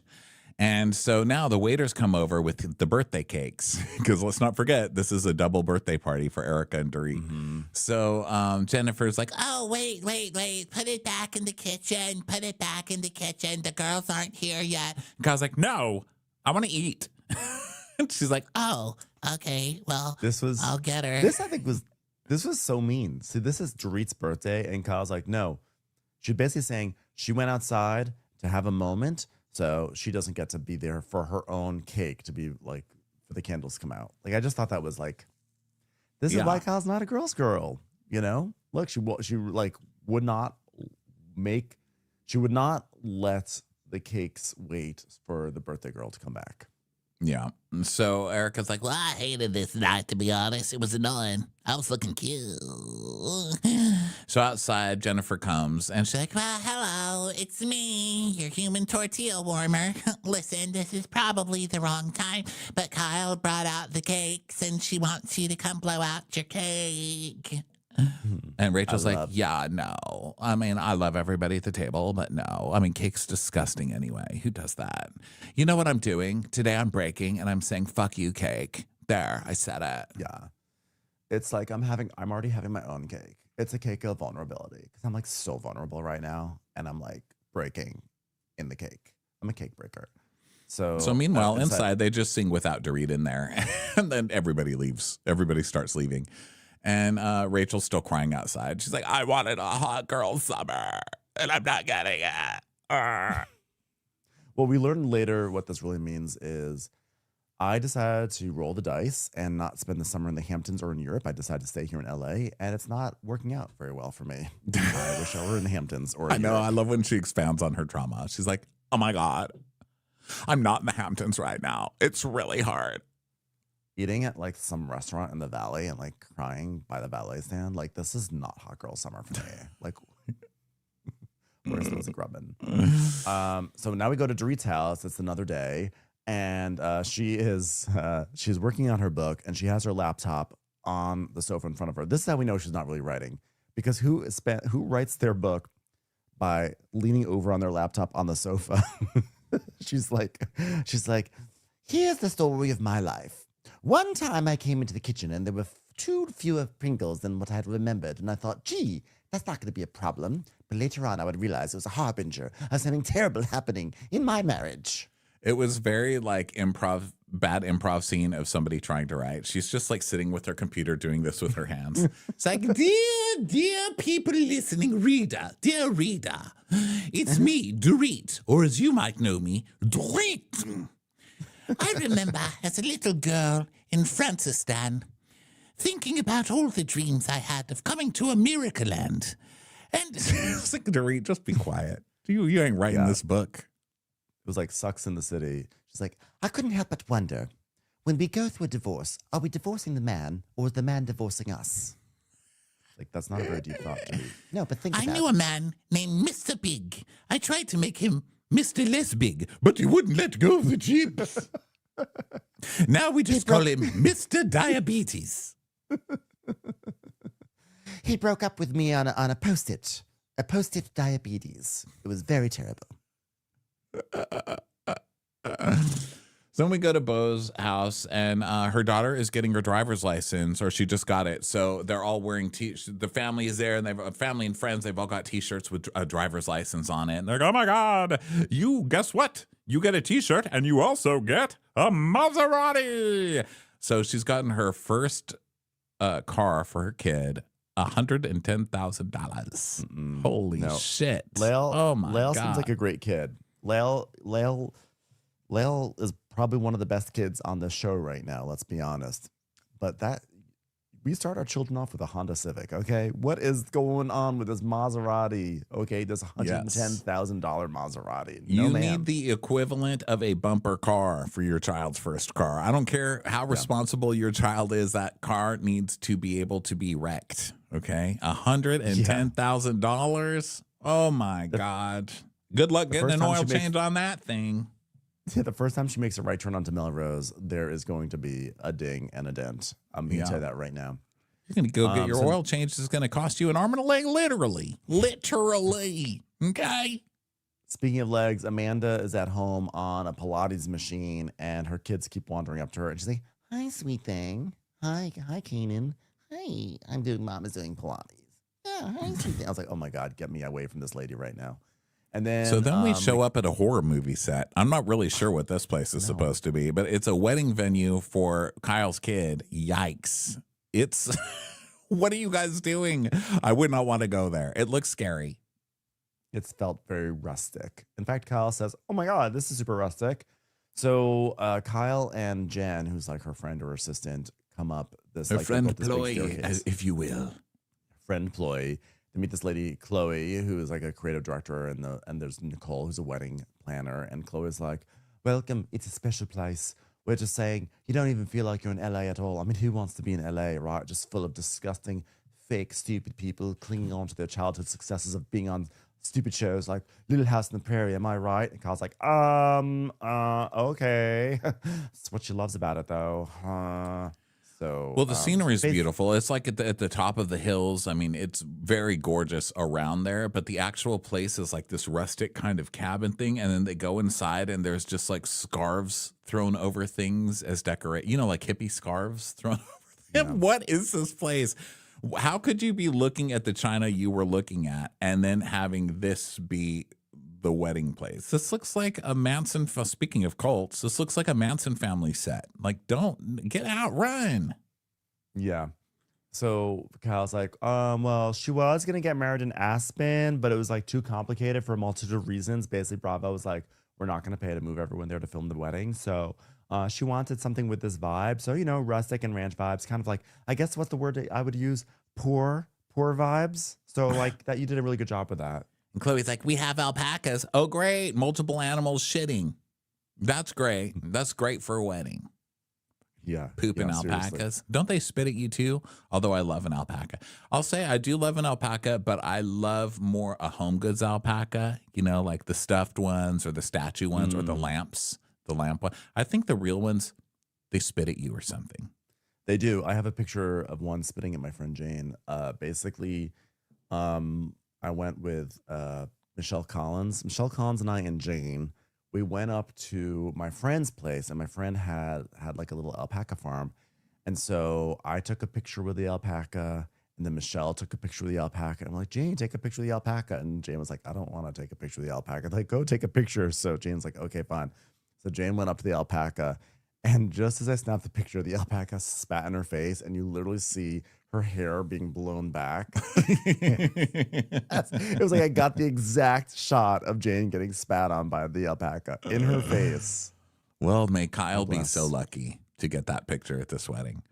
And so now the waiters come over with the birthday cakes because let's not forget, this is a double birthday party for Erica and Dorit. Mm-hmm. So Jennifer's like, oh, wait. Put it back in the kitchen. The girls aren't here yet. and Kyle's like, no, I want to eat. And she's like, Oh, okay. Well, I'll get her. This was so mean. See, this is Dorit's birthday, and Kyle's like, no. She's basically saying she went outside to have a moment, so she doesn't get to be there for her own cake to be like for the candles to come out. Like, I just thought that was like, this is why Kyle's not a girl's girl. You know, look, she like would not let the cakes wait for the birthday girl to come back. yeah. And so Erica's like, Well, I hated this night, to be honest. It was annoying. I was looking cute. so outside Jennifer comes and she's like, Well, hello. It's me, your human tortilla warmer. Listen, this is probably the wrong time, but Kyle brought out the cakes and she wants you to come blow out your cake. And Rachel's like, yeah, no. I mean, I love everybody at the table, but no. I mean, cake's disgusting anyway. Who does that? You know what I'm doing? Today I'm breaking and I'm saying, fuck you, cake. There, I said it. Yeah. It's like I'm already having my own cake. It's a cake of vulnerability because I'm like so vulnerable right now and I'm like breaking in the cake. I'm a cake breaker. So meanwhile, inside they just sing without Dorit in there. And then everybody leaves. Everybody starts leaving. And Rachel's still crying outside. She's like, I wanted a hot girl summer, and I'm not getting it. Well, we learned later what this really means is I decided to roll the dice and not spend the summer in the Hamptons or in Europe. I decided to stay here in LA, and it's not working out very well for me. I wish I were in the Hamptons or in I know. Europe. I love when she expounds on her trauma. She's like, oh, my God, I'm not in the Hamptons right now. It's really hard. Eating at like some restaurant in the valley and like crying by the valet stand, like this is not hot girl summer for me. Like, where's Lizzie Grubman? So now we go to Dorit's house. It's another day, and she's working on her book, and she has her laptop on the sofa in front of her. This is how we know she's not really writing, because who writes their book by leaning over on their laptop on the sofa? she's like, Here's the story of my life. One time I came into the kitchen and there were too fewer Pringles than what I had remembered. And I thought, gee, that's not going to be a problem. But later on, I would realize it was a harbinger of something terrible happening in my marriage. It was very like bad improv scene of somebody trying to write. She's just like sitting with her computer doing this with her hands. It's like, dear people listening, dear reader, it's me, Dorit, or as you might know me, Dorit. I remember as a little girl in Francistan, thinking about all the dreams I had of coming to a miracle land. And It's like, Dorit, just be quiet. You ain't writing this book. it was like Sucks in the City. She's like, I couldn't help but wonder, when we go through a divorce, are we divorcing the man or is the man divorcing us? Like, that's not a very deep thought to me. No, but think I about knew a man named Mr. Big. I tried to make him Mr. Less Big, but he wouldn't let go of the chips. Now we just call him Mr. Diabetes. He broke up with me on a Post-it diabetes. It was very terrible. So then we go to Beau's house, and her daughter is getting her driver's license, or she just got it. So they're all wearing the family is there, and they've family and friends. They've all got T-shirts with a driver's license on it. And they're like, "Oh my God! Guess what? You get a T-shirt, and you also get a Maserati." So she's gotten her first car for her kid, $110,000. Holy shit! Lael, Oh my Lael god! seems like a great kid. Lael is probably one of the best kids on the show right now. Let's be honest. But we start our children off with a Honda Civic. Okay, what is going on with this Maserati? Okay, this $110,000 Maserati. No, You ma'am. need the equivalent of a bumper car for your child's first car. I don't care how responsible your child is. That car needs to be able to be wrecked. Okay, $110,000. Oh my god! Good luck getting an oil change on that thing. The first time she makes a right turn onto Melrose, there is going to be a ding and a dent. I'm going to tell you that right now. You're going to go get your oil change. It's going to cost you an arm and a leg, literally. Okay. Speaking of legs, Amanda is at home on a Pilates machine, and her kids keep wandering up to her, and she's like, Hi, sweet thing. Hi, Kanan. Hi, Mama's doing Pilates. yeah, hi, sweet thing. I was like, oh my God, get me away from this lady right now. And then, so then we show up at a horror movie set. I'm not really sure what this place is supposed to be, but it's a wedding venue for Kyle's kid. Yikes. It's, what are you guys doing? I would not want to go there. It looks scary. It's felt very rustic. In fact, Kyle says, oh my God, this is super rustic. So Kyle and Jen, who's like her friend or assistant, come up. Her friend Chloe, if you will. Friend Chloe. They meet this lady, Chloe, who is like a creative director, and there's Nicole, who's a wedding planner. And Chloe's like, welcome, it's a special place. We're just saying, you don't even feel like you're in LA at all. I mean, who wants to be in LA, right? Just full of disgusting, fake, stupid people clinging on to their childhood successes of being on stupid shows like Little House on the Prairie, am I right? And Kyle's like, okay. That's what she loves about it, though. So, well, the scenery is beautiful. It's like at the top of the hills. I mean, it's very gorgeous around there, but the actual place is like this rustic kind of cabin thing. And then they go inside and there's just like scarves thrown over things as decorate, like hippie scarves thrown over things. Yeah. What is this place? How could you be looking at the China you were looking at and then having this be the wedding place? This looks like a Manson, speaking of cults, this looks like a Manson family set. Like, don't get out, run. Yeah. So Kyle's like, well, she was going to get married in Aspen, but it was like too complicated for a multitude of reasons. Basically, Bravo was like, we're not going to pay to move everyone there to film the wedding. So she wanted something with this vibe. So, rustic and ranch vibes, kind of like, I guess what's the word I would use? Poor vibes. So like that, you did a really good job with that. And Chloe's like, we have alpacas. Oh, great. Multiple animals shitting. That's great. That's great for a wedding. Yeah. Pooping alpacas. Seriously. Don't they spit at you too? Although I love an alpaca. I'll say I do love an alpaca, but I love more a home goods alpaca, like the stuffed ones or the statue ones or the lamp one. I think the real ones, they spit at you or something. They do. I have a picture of one spitting at my friend Jane. Basically, I went with Michelle Collins. Michelle Collins and I and Jane, we went up to my friend's place, and my friend had like a little alpaca farm. And so I took a picture with the alpaca, and then Michelle took a picture with the alpaca. I'm like, Jane, take a picture of the alpaca. And Jane was like, I don't want to take a picture of the alpaca. Like, go take a picture. So Jane's like, okay, fine. So Jane went up to the alpaca, and just as I snapped the picture, the alpaca spat in her face, and you literally see her hair being blown back. It was like I got the exact shot of Jane getting spat on by the alpaca in her face. Well, may Kyle be so lucky to get that picture at this wedding.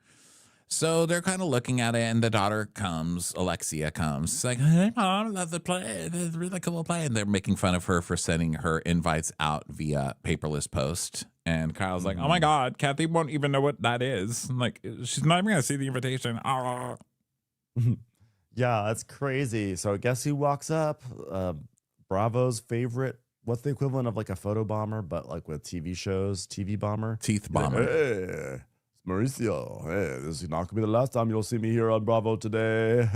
So they're kind of looking at it, and the daughter comes, Alexia comes. She's like, hey, Mom, love the play. It's a really cool play. And they're making fun of her for sending her invites out via paperless post. And Kyle's like, oh, my God, Kathy won't even know what that is. I'm like, she's not even going to see the invitation. Yeah, that's crazy. So guess who walks up? Bravo's favorite. What's the equivalent of like a photo bomber, but like with TV shows? TV bomber? Teeth bomber. Hey. Mauricio, hey, this is not going to be the last time you'll see me here on Bravo today.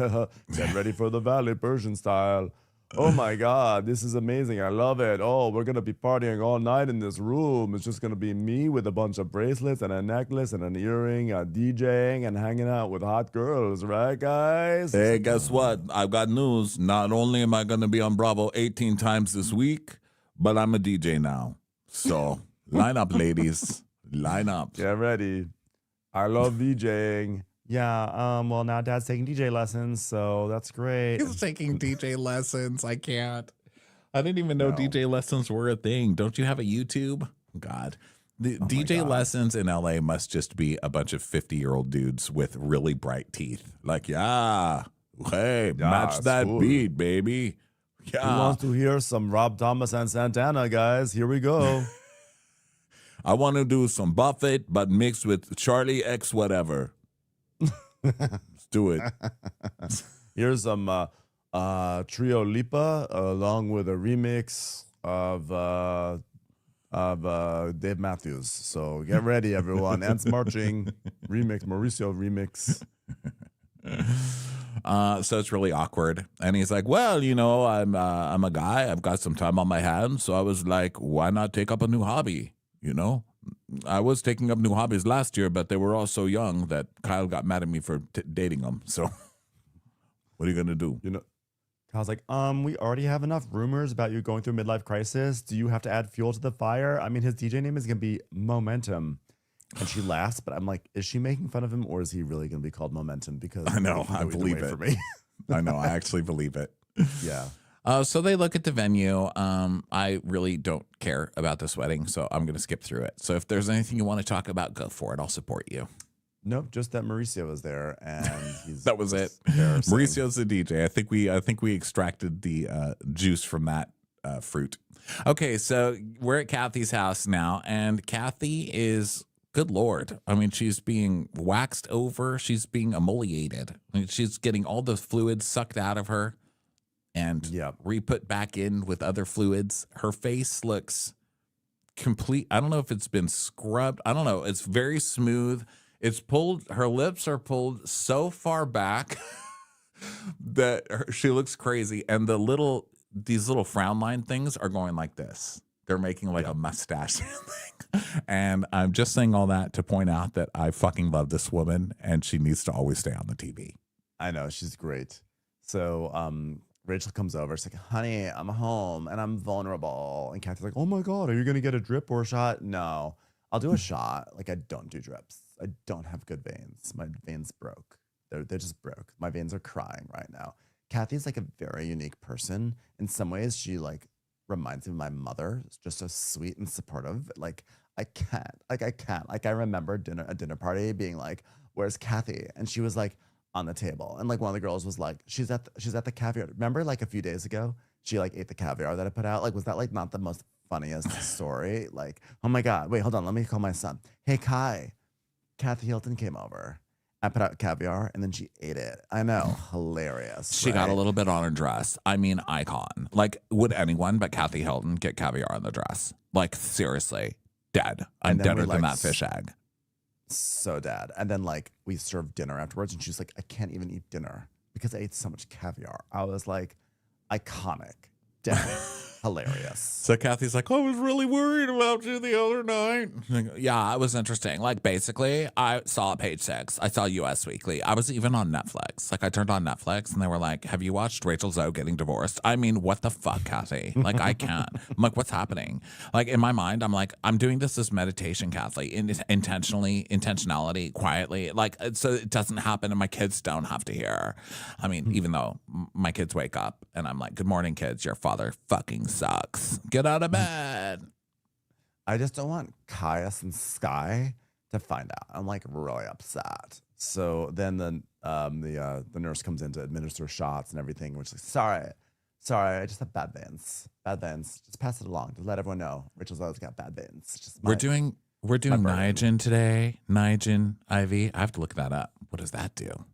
Get ready for the Valley Persian style. Oh my God, this is amazing. I love it. Oh, we're going to be partying all night in this room. It's just going to be me with a bunch of bracelets and a necklace and an earring, DJing and hanging out with hot girls, right, guys? Hey, guess what? I've got news. Not only am I going to be on Bravo 18 times this week, but I'm a DJ now. So line up, ladies. Line up. Get ready. I love DJing. Yeah, well, now Dad's taking DJ lessons, so that's great. He's taking DJ lessons. I can't. I didn't even know No. DJ lessons were a thing. Don't you have a YouTube? God. The Oh my DJ God. lessons in LA must just be a bunch of 50-year-old dudes with really bright teeth. Like, yeah, hey, match it's that cool. beat, baby. Who Yeah. wants to hear some Rob Thomas and Santana, guys? Here we go. I want to do some Buffett, but mixed with Charlie X whatever. Let's do it. Here's some Trio Lipa along with a remix of Dave Matthews. So get ready, everyone. Ants Marching remix, Mauricio remix. So it's really awkward. And he's like, well, you know, I'm a guy. I've got some time on my hands. So I was like, why not take up a new hobby? You know, I was taking up new hobbies last year, but they were all so young that Kyle got mad at me for dating them. So what are you going to do? You know, Kyle's like, we already have enough rumors about you going through a midlife crisis. Do you have to add fuel to the fire? I mean, his DJ name is going to be Momentum. And she laughs, but I'm like, is she making fun of him or is he really going to be called Momentum? Because I know, it can I go either believe way it. for me. I know. I actually believe it. Yeah. So they look at the venue. I really don't care about this wedding, so I'm going to skip through it. So if there's anything you want to talk about, go for it. I'll support you. Nope, just that Mauricio was there, and he's That was it. embarrassing. Mauricio's the DJ. I think we extracted the juice from that fruit. Okay, so we're at Kathy's house now, and Kathy is, good Lord. I mean, she's being waxed over. She's being emoliated. I mean, she's getting all the fluids sucked out of her and Yep. re-put back in with other fluids. Her face looks complete. I don't know if it's been scrubbed. I don't know. It's very smooth. It's pulled. Her lips are pulled so far back that she looks crazy. And these little frown line things are going like this. They're making like a mustache thing. And I'm just saying all that to point out that I fucking love this woman and she needs to always stay on the TV. I know, she's great. So Rachel comes over. She's like, honey, I'm home and I'm vulnerable. And Kathy's like, oh my God, are you going to get a drip or a shot? No, I'll do a shot. Like, I don't do drips. I don't have good veins. My veins broke. They're just broke. My veins are crying right now. Kathy's like a very unique person. In some ways, she like reminds me of my mother. It's just so sweet and supportive. Like, I can't. Like, I remember a dinner party being like, where's Kathy? And she was like, on the table. And like one of the girls was like, she's at the caviar. Remember like a few days ago, she like ate the caviar that I put out? Like, was that like not the most funniest story? Like, oh my God, wait, hold on. Let me call my son. Hey, Kai, Kathy Hilton came over. I put out caviar and then she ate it. I know. Hilarious. She got a right? little bit on her dress. I mean, icon. Like, would anyone but Kathy Hilton get caviar on the dress? Like, seriously, dead. I'm And then deader we're than like, that fish egg. So dad. And then like we served dinner afterwards and she's like, I can't even eat dinner because I ate so much caviar. I was like, iconic. Dead. Hilarious. So Kathy's like, I was really worried about you the other night. Like, yeah, it was interesting. Like, basically, I saw Page 6. I saw US Weekly. I was even on Netflix. Like, I turned on Netflix and they were like, have you watched Rachel Zoe getting divorced? I mean, what the fuck, Kathy? Like, I can't. I'm like, what's happening? Like, in my mind, I'm like, I'm doing this as meditation, Kathy, intentionality, quietly. Like, so it doesn't happen and my kids don't have to hear. I mean, even though my kids wake up and I'm like, good morning, kids. Your father fucking sucks. Get out of bed. I just don't want Caius and Sky to find out. I'm like really upset. So then the nurse comes in to administer shots and everything. Which is like, sorry, I just have bad veins. Just pass it along. Just let everyone know. Rachel's always got bad veins. It's just We're doing burden. Niagen today. Niagen IV. I have to look that up. What does that do?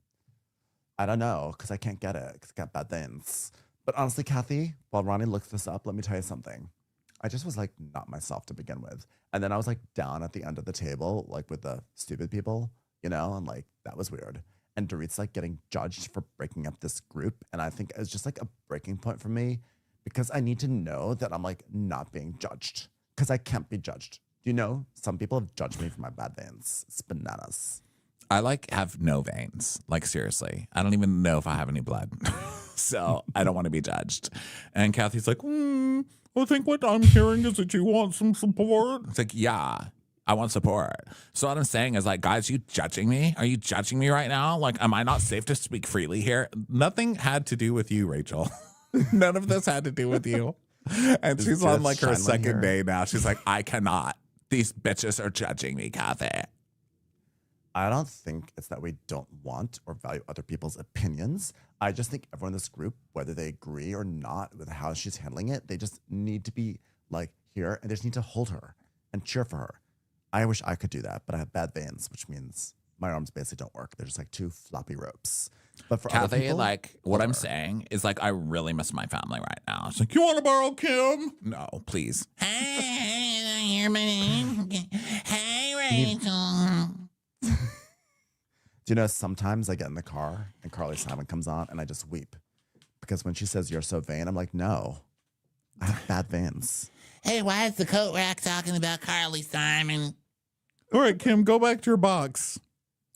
I don't know because I can't get it because I got bad veins. But honestly, Kathy, while Ronnie looks this up, let me tell you something. I just was like not myself to begin with. And then I was like down at the end of the table, like with the stupid people, you know, and like that was weird. And Dorit's like getting judged for breaking up this group. And I think it's just like a breaking point for me because I need to know that I'm like not being judged because I can't be judged. Do you know? Some people have judged me for my bad veins. It's bananas. I like have no veins. Like, seriously. I don't even know if I have any blood. So I don't want to be judged. And Kathy's like, I think what I'm hearing is that you want some support. It's like, yeah, I want support. So what I'm saying is like, guys, you judging me? Are you judging me right now? Like, am I not safe to speak freely here? Nothing had to do with you, Rachel. None of this had to do with you. And she's on like her second day now. She's like, I cannot. These bitches are judging me, Kathy. I don't think it's that we don't want or value other people's opinions. I just think everyone in this group, whether they agree or not with how she's handling it, they just need to be like here and they just need to hold her and cheer for her. I wish I could do that, but I have bad veins, which means my arms basically don't work. They're just like two floppy ropes. But for other Kathy, people, like what I'm saying is like I really miss my family right now. It's like, you want to borrow Kim? No, please. Hey, hear my name? Hey, Rachel. Do you know, sometimes I get in the car and Carly Simon comes on and I just weep. Because when she says you're so vain, I'm like, no, I have bad veins. Hey, why is the coat rack talking about Carly Simon? All right, Kim, go back to your box.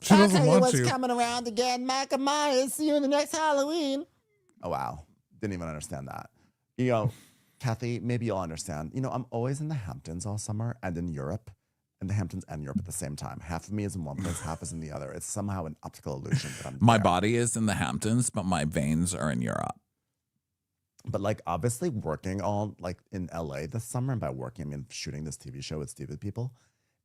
She I'll doesn't tell you want what's you. coming around again. Michael Myers. See you in the next Halloween. Oh, wow. Didn't even understand that. You know, Kathy, maybe you'll understand. You know, I'm always in the Hamptons all summer and in Europe. And the Hamptons and Europe at the same time. Half of me is in one place, half is in the other. It's somehow an optical illusion that I'm My there. body is in the Hamptons, but my veins are in Europe. But like obviously working on like in LA this summer, and by working I mean shooting this TV show with stupid people,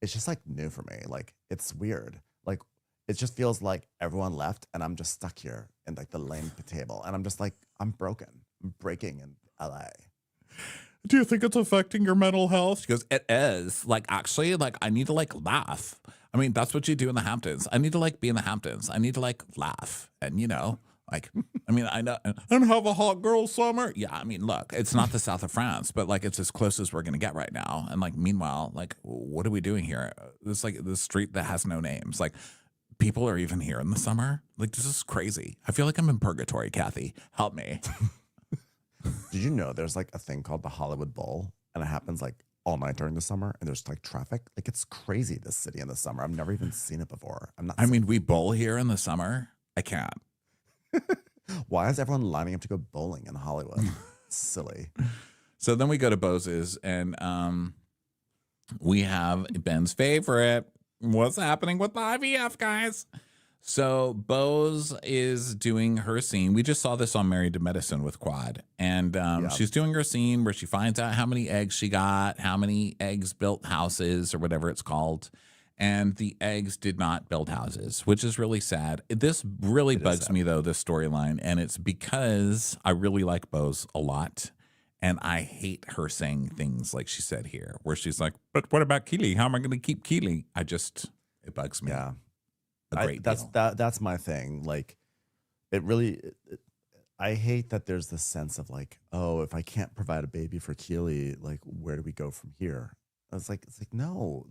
it's just like new for me. Like it's weird. Like it just feels like everyone left and I'm just stuck here in like the lame table. And I'm just like, I'm broken. I'm breaking in LA. Do you think it's affecting your mental health? She goes, it is. Like, actually, like, I need to, like, laugh. I mean, that's what you do in the Hamptons. I need to, like, be in the Hamptons. I need to, like, laugh. And, you know, like, I mean, I know. And have a hot girl summer. Yeah, I mean, look, it's not the south of France, but, like, it's as close as we're going to get right now. And, like, meanwhile, like, what are we doing here? It's like the street that has no names. Like, people are even here in the summer. Like, this is crazy. I feel like I'm in purgatory, Kathy. Help me. Did you know there's like a thing called the Hollywood Bowl and it happens like all night during the summer and there's like traffic? Like it's crazy, this city in the summer. I've never even seen it before. I mean, we bowl here in the summer. I can't. Why is everyone lining up to go bowling in Hollywood? Silly. So then we go to Bose's and we have Ben's favorite. What's happening with the IVF, guys? So Bose is doing her scene. We just saw this on Married to Medicine with Quad. And she's doing her scene where she finds out how many eggs she got, how many eggs built houses or whatever it's called. And the eggs did not build houses, which is really sad. This really bugs me, though, this storyline. And it's because I really like Bose a lot. And I hate her saying things like she said here, where she's like, but what about Keely? How am I going to keep Keely? It bugs me. Yeah. That's that's my thing. Like it really, I hate that there's this sense of like, oh, if I can't provide a baby for Keely, like where do we go from here? It's like no,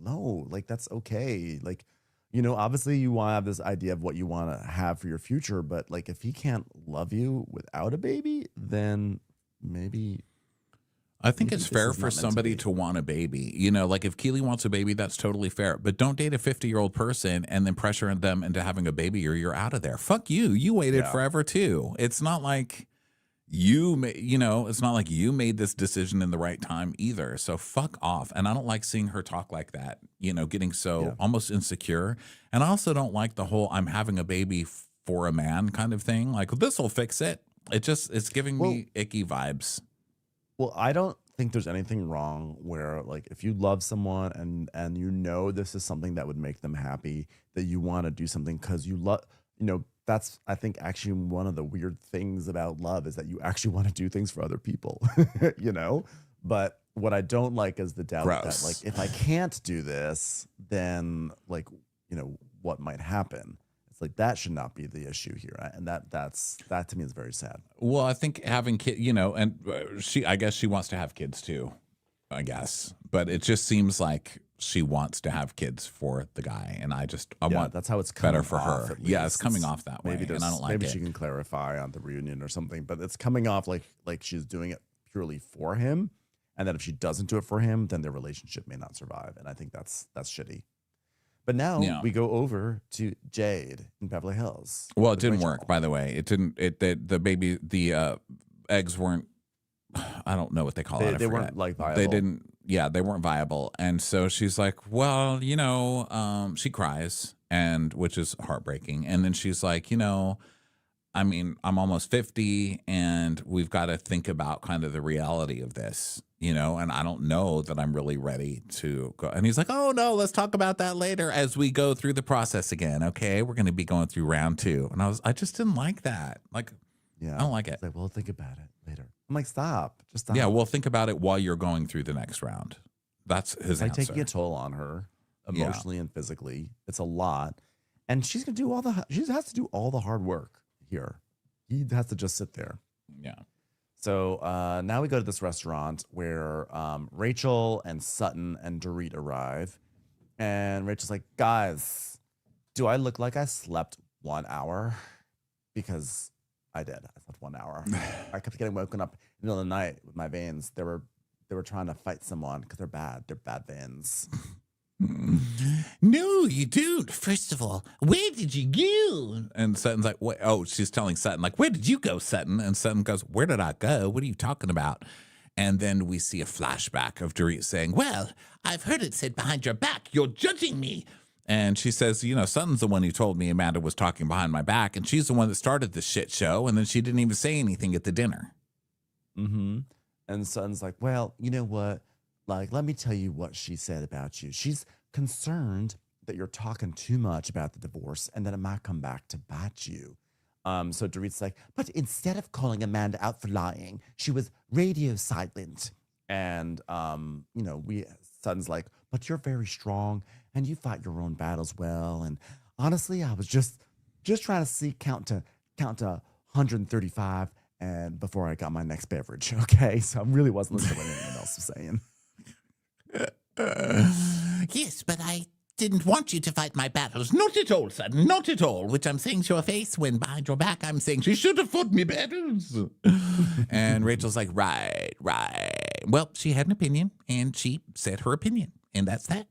like that's okay. Like, you know, obviously you want to have this idea of what you want to have for your future, but like if he can't love you without a baby, then maybe. I think it's fair for somebody to want a baby. You know, like if Keely wants a baby, that's totally fair. But don't date a 50-year-old person and then pressure them into having a baby or you're out of there. Fuck you. You waited forever too. It's not like it's not like you made this decision in the right time either. So fuck off. And I don't like seeing her talk like that, you know, getting so almost insecure. And I also don't like the whole I'm having a baby for a man kind of thing. Like this will fix it. It's giving me icky vibes. Well, I don't think there's anything wrong where like if you love someone and you know this is something that would make them happy, that you want to do something because you love, you know, that's I think actually one of the weird things about love is that you actually want to do things for other people, you know? But what I don't like is the doubt that like if I can't do this, then like, you know, what might happen? Like that should not be the issue here, and that to me is very sad. Well, I think having kids, you know, and I guess she wants to have kids too, I guess, but it just seems like she wants to have kids for the guy, and I want that's how it's coming better for off, her. Yeah, it's coming off that way, and I don't like maybe it. She can clarify on the reunion or something, but it's coming off like she's doing it purely for him, and that if she doesn't do it for him, then their relationship may not survive, and I think that's shitty. But now we go over to Jade in Beverly Hills. Well, it didn't work, by the way. It didn't. The eggs weren't. I don't know what they call it. They weren't like viable. They didn't. they weren't viable. And so she's like, well, she cries, and which is heartbreaking. And then she's like, I mean, I'm almost 50 and we've got to think about kind of the reality of this, and I don't know that I'm really ready to go. And he's like, oh no, let's talk about that later as we go through the process again. Okay. We're going to be going through round 2. And I just didn't like that. Like, I don't like it. It's like, we'll think about it later. I'm like, stop. Just stop. Yeah. We'll think about it while you're going through the next round. That's his like answer. taking a toll on her emotionally and physically. It's a lot. And she's going to do she has to do all the hard work here. He has to just sit there. Yeah. So now we go to this restaurant where Rachel and Sutton and Dorit arrive. And Rachel's like, guys, do I look like I slept 1 hour? Because I did. I slept 1 hour. I kept getting woken up in the middle of the night with my veins. They were trying to fight someone because they're bad. They're bad veins. No, you don't. First of all, where did you go? And Sutton's like, wait, oh, she's telling Sutton, like, where did you go, Sutton? And Sutton goes, where did I go? What are you talking about? And then we see a flashback of Dorit saying, well, I've heard it said behind your back, you're judging me. and she says, Sutton's the one who told me Amanda was talking behind my back, and she's the one that started the shit show, and then she didn't even say anything at the dinner. Mm-hmm. And Sutton's like, well, you know what? Like, let me tell you what she said about you. She's concerned that you're talking too much about the divorce and that it might come back to bite you. So Dorit's like, but instead of calling Amanda out for lying, she was radio silent. And, Sutton's like, but you're very strong and you fight your own battles well. And honestly, I was just trying to count to 135 and before I got my next beverage. Okay. So I really wasn't listening to what anyone else was saying. Yes, but I didn't want you to fight my battles. Not at all, Sutton. Not at all. Which I'm saying to your face when behind your back I'm saying she should have fought me battles. And Rachel's like, right. Well, she had an opinion and she said her opinion, and that's that.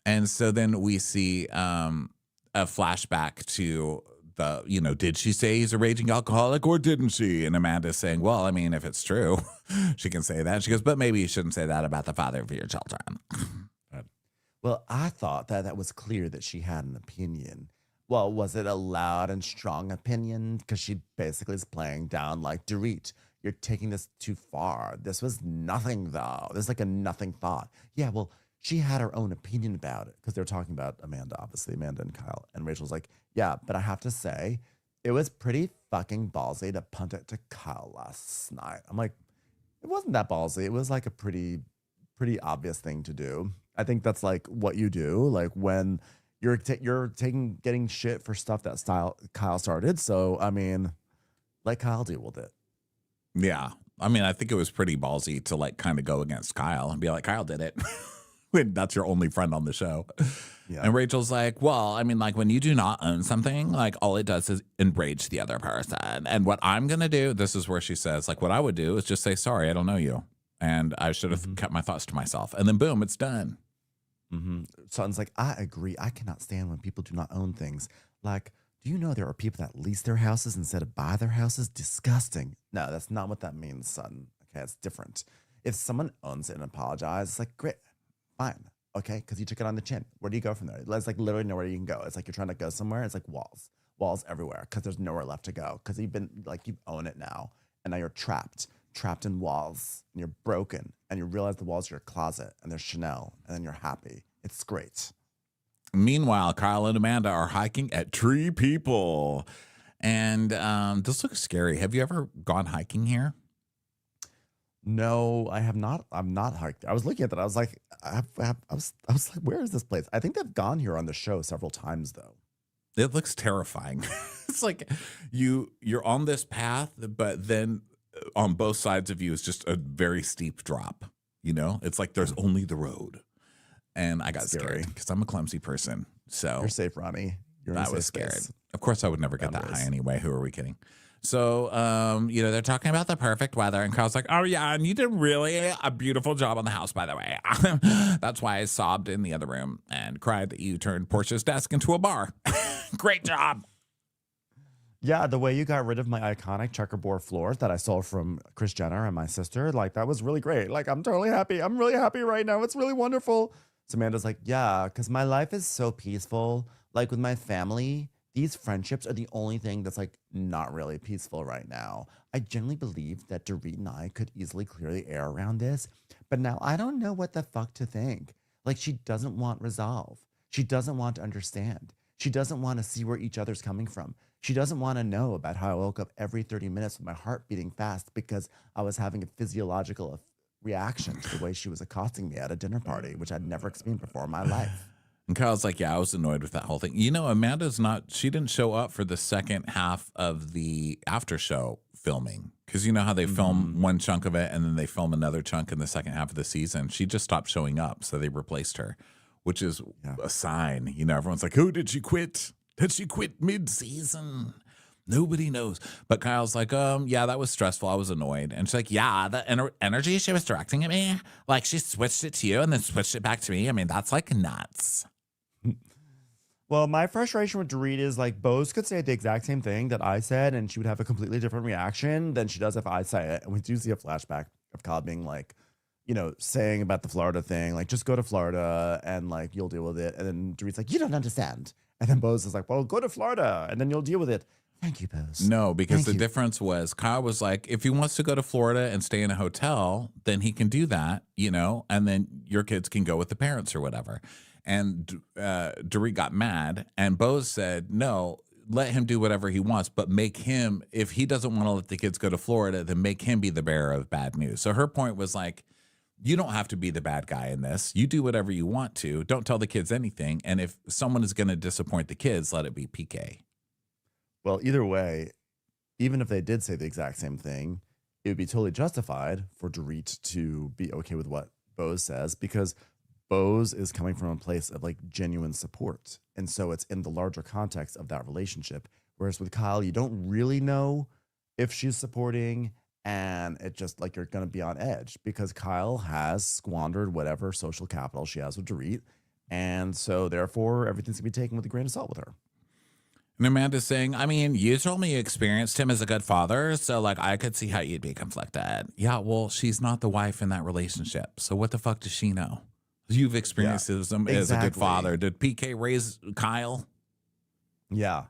And so then we see a flashback to the, did she say he's a raging alcoholic or didn't she? And Amanda's saying, well, I mean, if it's true, she can say that. She goes, but maybe you shouldn't say that about the father of your children. Well, I thought that was clear that she had an opinion. Well, was it a loud and strong opinion? Because she basically is playing down like, Dorit, you're taking this too far. This was nothing, though. There's like a nothing thought. Yeah, well, she had her own opinion about it because they're talking about Amanda, obviously, Amanda and Kyle. And Rachel's like, yeah, but I have to say, it was pretty fucking ballsy to punt it to Kyle last night. I'm like, it wasn't that ballsy. It was like a pretty obvious thing to do. I think that's like what you do, like when you're getting shit for stuff that Kyle started. So, I mean, let Kyle deal with it. Yeah. I mean, I think it was pretty ballsy to like kind of go against Kyle and be like, Kyle did it. When that's your only friend on the show. Yeah. And Rachel's like, well, I mean, like when you do not own something, like all it does is enrage the other person. And what I'm going to do, this is where she says, like, what I would do is just say, sorry, I don't know you. And I should have kept my thoughts to myself. And then boom, it's done. Mm-hmm. Sutton's like, I agree. I cannot stand when people do not own things. Like, do you know there are people that lease their houses instead of buy their houses? Disgusting. No, that's not what that means, Sutton. Okay, it's different. If someone owns it and apologizes, it's like, great, fine. Okay, because you took it on the chin. Where do you go from there? There's like literally nowhere you can go. It's like you're trying to go somewhere. It's like walls everywhere because there's nowhere left to go because you own it now and now you're trapped in walls and you're broken and you realize the walls are your closet and there's Chanel and then you're happy. It's great. Meanwhile, Kyle and Amanda are hiking at Tree People. And this looks scary. Have you ever gone hiking here? No, I have not. I'm not hiked. I was looking at that. I was like, I was like, where is this place? I think they've gone here on the show several times though. It looks terrifying. It's like you're on this path, but then on both sides of you is just a very steep drop. It's like there's only the road. And I got scared because I'm a clumsy person. So you're safe, Ronnie. I was scared. Of course, I would never get that high anyway. Who are we kidding? So, they're talking about the perfect weather, and Kyle's like, oh, yeah, and you did really a beautiful job on the house, by the way. That's why I sobbed in the other room and cried that you turned Portia's desk into a bar. Great job. Yeah, the way you got rid of my iconic checkerboard floors that I stole from Kris Jenner and my sister, like that was really great. Like I'm totally happy. I'm really happy right now. It's really wonderful. Samanda's like, yeah, because my life is so peaceful. Like with my family, these friendships are the only thing that's like not really peaceful right now. I genuinely believe that Dorit and I could easily clear the air around this, but now I don't know what the fuck to think. Like she doesn't want resolve. She doesn't want to understand. She doesn't want to see where each other's coming from. She doesn't want to know about how I woke up every 30 minutes with my heart beating fast because I was having a physiological reaction to the way she was accosting me at a dinner party, which I'd never experienced before in my life. And Kyle's like, yeah, I was annoyed with that whole thing. She didn't show up for the second half of the after show filming. Because you know how they film one chunk of it and then they film another chunk in the second half of the season. She just stopped showing up, so they replaced her, which is a sign. Everyone's like, oh, did she quit? Did she quit mid-season? Nobody knows. But Kyle's like, yeah, that was stressful. I was annoyed. And she's like, yeah, the energy she was directing at me, like she switched it to you and then switched it back to me. I mean, that's like nuts. Well, my frustration with Dorit is like Bose could say the exact same thing that I said and she would have a completely different reaction than she does if I say it. And we do see a flashback of Kyle being like, saying about the Florida thing, like just go to Florida and like you'll deal with it. And then Dorit's like, you don't understand. And then Bose is like, well, go to Florida and then you'll deal with it. Thank you, Bose. No, because the difference was Kyle was like, if he wants to go to Florida and stay in a hotel, then he can do that, and then your kids can go with the parents or whatever. And Dorit got mad and Bose said, no, let him do whatever he wants, but make him, if he doesn't want to let the kids go to Florida, then make him be the bearer of bad news. So her point was like, you don't have to be the bad guy in this. You do whatever you want to. Don't tell the kids anything. And if someone is going to disappoint the kids, let it be PK. Well, either way, even if they did say the exact same thing, it would be totally justified for Dorit to be okay with what Bose says because Bose is coming from a place of like genuine support. And so it's in the larger context of that relationship. Whereas with Kyle, you don't really know if she's supporting. And it just like you're going to be on edge because Kyle has squandered whatever social capital she has with Dorit. And so therefore, everything's going to be taken with a grain of salt with her. And Amanda's saying, I mean, you told me you experienced him as a good father. So like I could see how you'd be conflicted. Yeah, well, she's not the wife in that relationship. So what the fuck does she know? You've experienced him as a good father. Did PK raise Kyle? Yeah.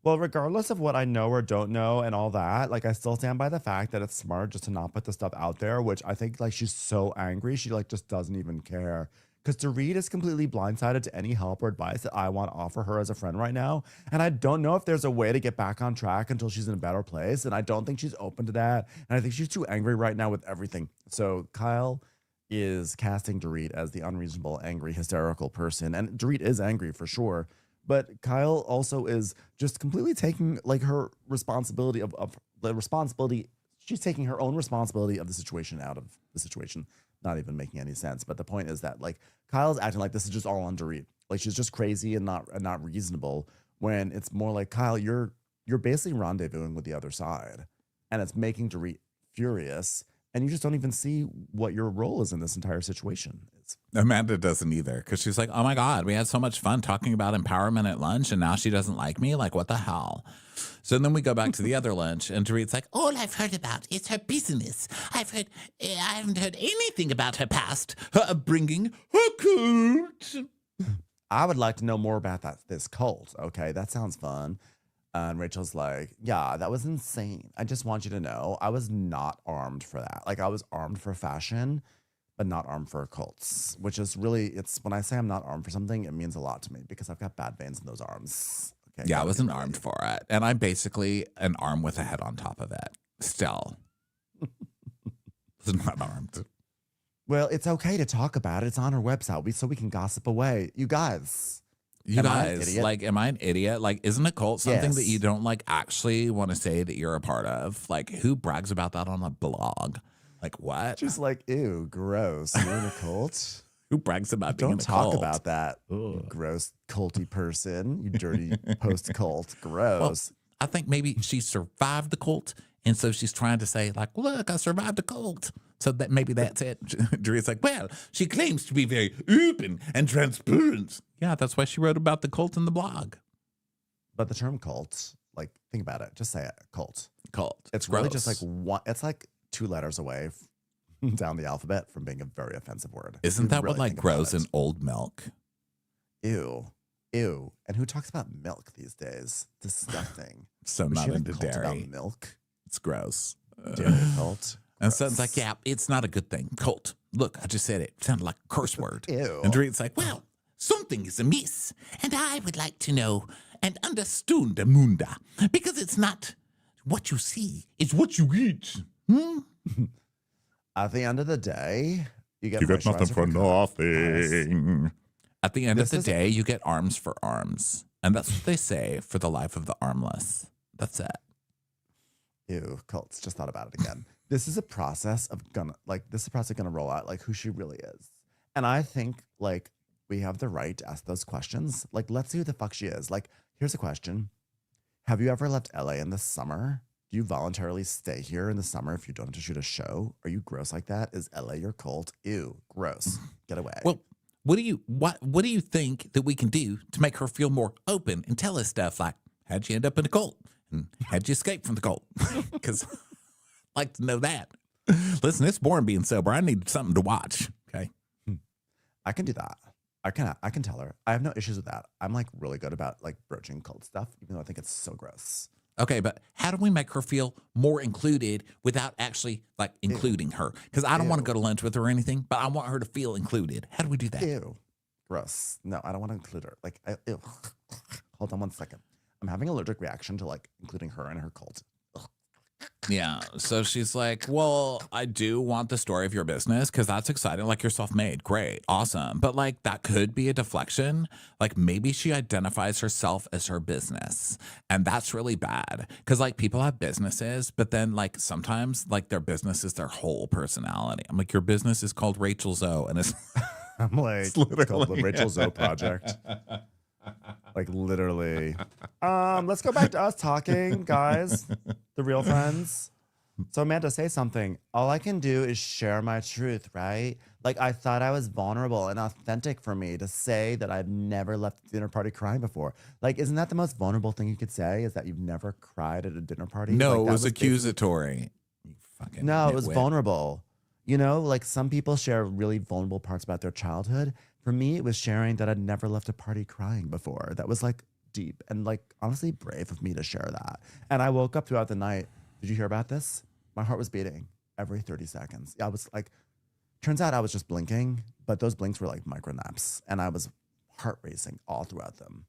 Well, regardless of what I know or don't know and all that, like I still stand by the fact that it's smart just to not put the stuff out there, which I think like she's so angry. She like just doesn't even care because Dorit is completely blindsided to any help or advice that I want to offer her as a friend right now. And I don't know if there's a way to get back on track until she's in a better place. And I don't think she's open to that. And I think she's too angry right now with everything. So Kyle is casting Dorit as the unreasonable, angry, hysterical person. And Dorit is angry for sure. But Kyle also is just completely taking like her responsibility of the responsibility. She's taking her own responsibility of the situation out of the situation, not even making any sense. But the point is that like Kyle's acting like this is just all on Dorit. Like she's just crazy and not reasonable when it's more like, Kyle, you're basically rendezvousing with the other side and it's making Dorit furious. And you just don't even see what your role is in this entire situation. Amanda doesn't either because she's like, oh my God, we had so much fun talking about empowerment at lunch and now she doesn't like me? Like, what the hell? So then we go back to the other lunch and Dorit's like, all I've heard about is her business. I haven't heard anything about her past, her upbringing, her cult. I would like to know more about this cult. Okay, that sounds fun. And Rachel's like, yeah, that was insane. I just want you to know I was not armed for that. Like I was armed for fashion, but not armed for cults, which is really, it's when I say I'm not armed for something, it means a lot to me because I've got bad veins in those arms. Okay, yeah, I wasn't armed for it. And I'm basically an arm with a head on top of it. Still. was not armed. Well, it's okay to talk about it. It's on our website so we can gossip away. You guys. Am I an idiot? Like, isn't a cult something that you don't like actually want to say that you're a part of? Like, who brags about that on a blog? Like, what? Just like, ew, gross. You're in a cult? Who brags about being in a cult? Don't talk about that, you gross culty person. You dirty post-cult. Gross. Well, I think maybe she survived the cult, and so she's trying to say, like, look, I survived the cult. So that maybe that's it. Drew's like, well, she claims to be very open and transparent. Yeah, that's why she wrote about the cult in the blog. But the term cult Like, think about it. Just say it. Cult. Cult. It's really just like one. It's like 2 letters away down the alphabet from being a very offensive word. Isn't that what like grows in old milk? Ew. Ew. And who talks about milk these days? Disgusting. So Was not she in a into cult dairy. about milk? It's gross. Dairy cult. And Sutton's like, yeah, it's not a good thing. Cult. Look, I just said it. It sounded like a curse word. Ew. And Dorit's like, Well, something is amiss, and I would like to know and understand the munda, because it's not what you see, it's what you eat. At the end of the day, you get nothing for nothing. at the end of the day, you get arms for arms. And that's what they say for the life of the armless. That's it. Ew, cults. Just thought about it again. This is a process of gonna roll out like who she really is. And I think like we have the right to ask those questions. Like, let's see who the fuck she is. Like, here's a question. Have you ever left LA in the summer? Do you voluntarily stay here in the summer if you don't have to shoot a show? Are you gross like that? Is LA your cult? Ew, gross. Get away. Well, what do you think that we can do to make her feel more open and tell us stuff like, how'd you end up in a cult? And how'd you escape from the cult? Because I'd like to know that. Listen, it's boring being sober. I need something to watch. Okay. I can do that. I can tell her. I have no issues with that. I'm like really good about like broaching cult stuff, even though I think it's so gross. Okay, but how do we make her feel more included without actually like including her? Because I don't want to go to lunch with her or anything, but I want her to feel included. How do we do that? Ew. Gross. No, I don't want to include her. Like, ew. Hold on one second. I'm having an allergic reaction to like including her in her cult. Yeah. So she's like, well, I do want the story of your business because that's exciting. Like, you're self-made. Great. Awesome. But like, that could be a deflection. Like, maybe she identifies herself as her business. And that's really bad. Because like, people have businesses, but then like, sometimes like their business is their whole personality. I'm like, your business is called Rachel Zoe. And it's I'm like, it's called the Rachel Zoe Project. Like literally. Let's go back to us talking, guys. The real friends. So Amanda, say something. All I can do is share my truth, right? Like I thought I was vulnerable and authentic for me to say that I've never left a dinner party crying before. Like, isn't that the most vulnerable thing you could say? Is that you've never cried at a dinner party? no, Like, it that was accusatory. You fucking No, it was nitwit. vulnerable. You know, like some people share really vulnerable parts about their childhood. For me, it was sharing that I'd never left a party crying before. That was like deep and like honestly brave of me to share that. And I woke up throughout the night. Did you hear about this? My heart was beating every 30 seconds. I was like, turns out I was just blinking, but those blinks were like micro naps. And I was heart racing all throughout them.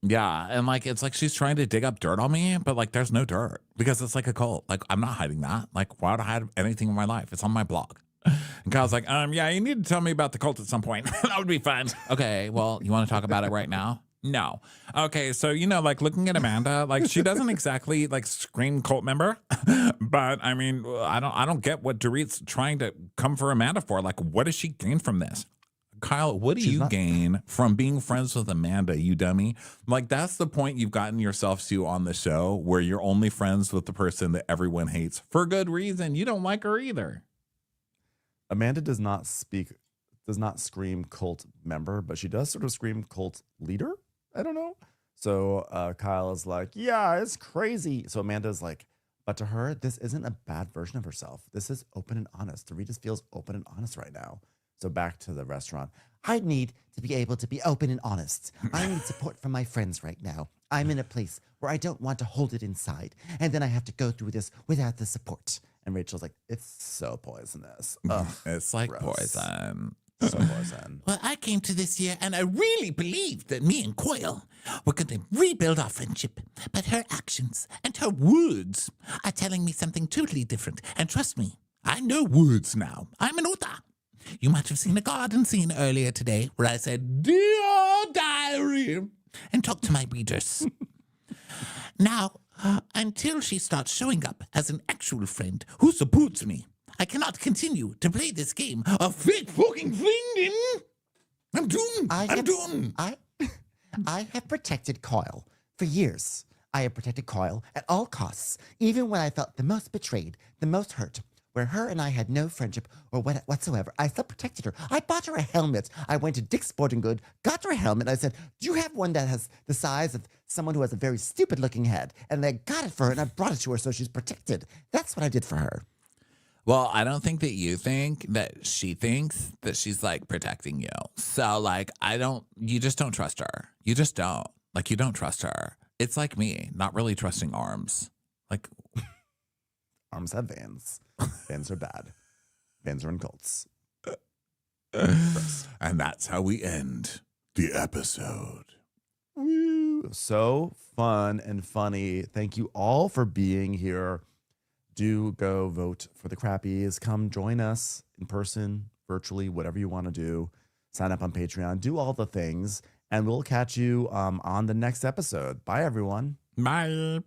Yeah, and like it's like she's trying to dig up dirt on me, but like there's no dirt because it's like a cult. Like I'm not hiding that. Like why would I hide anything in my life? It's on my blog. And Kyle's like, yeah, you need to tell me about the cult at some point. That would be fun. Okay, well, you want to talk about it right now? No. Okay, so you know, like looking at Amanda, like she doesn't exactly like scream cult member, but I mean, I don't get what Dorit's trying to come for Amanda for. Like, what does she gain from this? Kyle, what do you gain from being friends with Amanda, you dummy? Like, that's the point you've gotten yourself to on the show, where you're only friends with the person that everyone hates for good reason. You don't like her either. Amanda does not scream cult member, but she does sort of scream cult leader. I don't know. So Kyle is like, yeah, it's crazy. So Amanda's like, but to her, this isn't a bad version of herself. This is open and honest. Dorit just feels open and honest right now. So back to the restaurant. I need to be able to be open and honest. I need support from my friends right now. I'm in a place where I don't want to hold it inside. And then I have to go through this without the support. And Rachel's like, it's so poisonous. Ugh, It's like gross. poison. So poison. Well, I came to this year and I really believed that me and Coyle were going to rebuild our friendship. But her actions and her words are telling me something totally different. And trust me, I know words now. I'm an author. You might have seen a garden scene earlier today where I said, "Dear Diary," and talked to my readers. Now, until she starts showing up as an actual friend who supports me, I cannot continue to play this game of fake fucking friending. I'm doomed. I'm doomed. I have protected Coyle for years. I have protected Coyle at all costs, even when I felt the most betrayed, the most hurt. where her and I had no friendship or whatsoever. I still protected her. I bought her a helmet. I went to Dick's Sporting Good, got her a helmet. And I said, do you have one that has the size of someone who has a very stupid looking head? And I got it for her and I brought it to her so she's protected. That's what I did for her. Well, I don't think that you think that she thinks that she's like protecting you. So like, you just don't trust her. You just don't. Like, you don't trust her. It's like me, not really trusting arms. Like, Arms have Vans. Vans are bad. Vans are in cults. and that's how we end the episode. Woo. So fun and funny. Thank you all for being here. Do go vote for the crappies. Come join us in person, virtually, whatever you want to do. Sign up on Patreon. Do all the things. And we'll catch you on the next episode. Bye, everyone. Bye.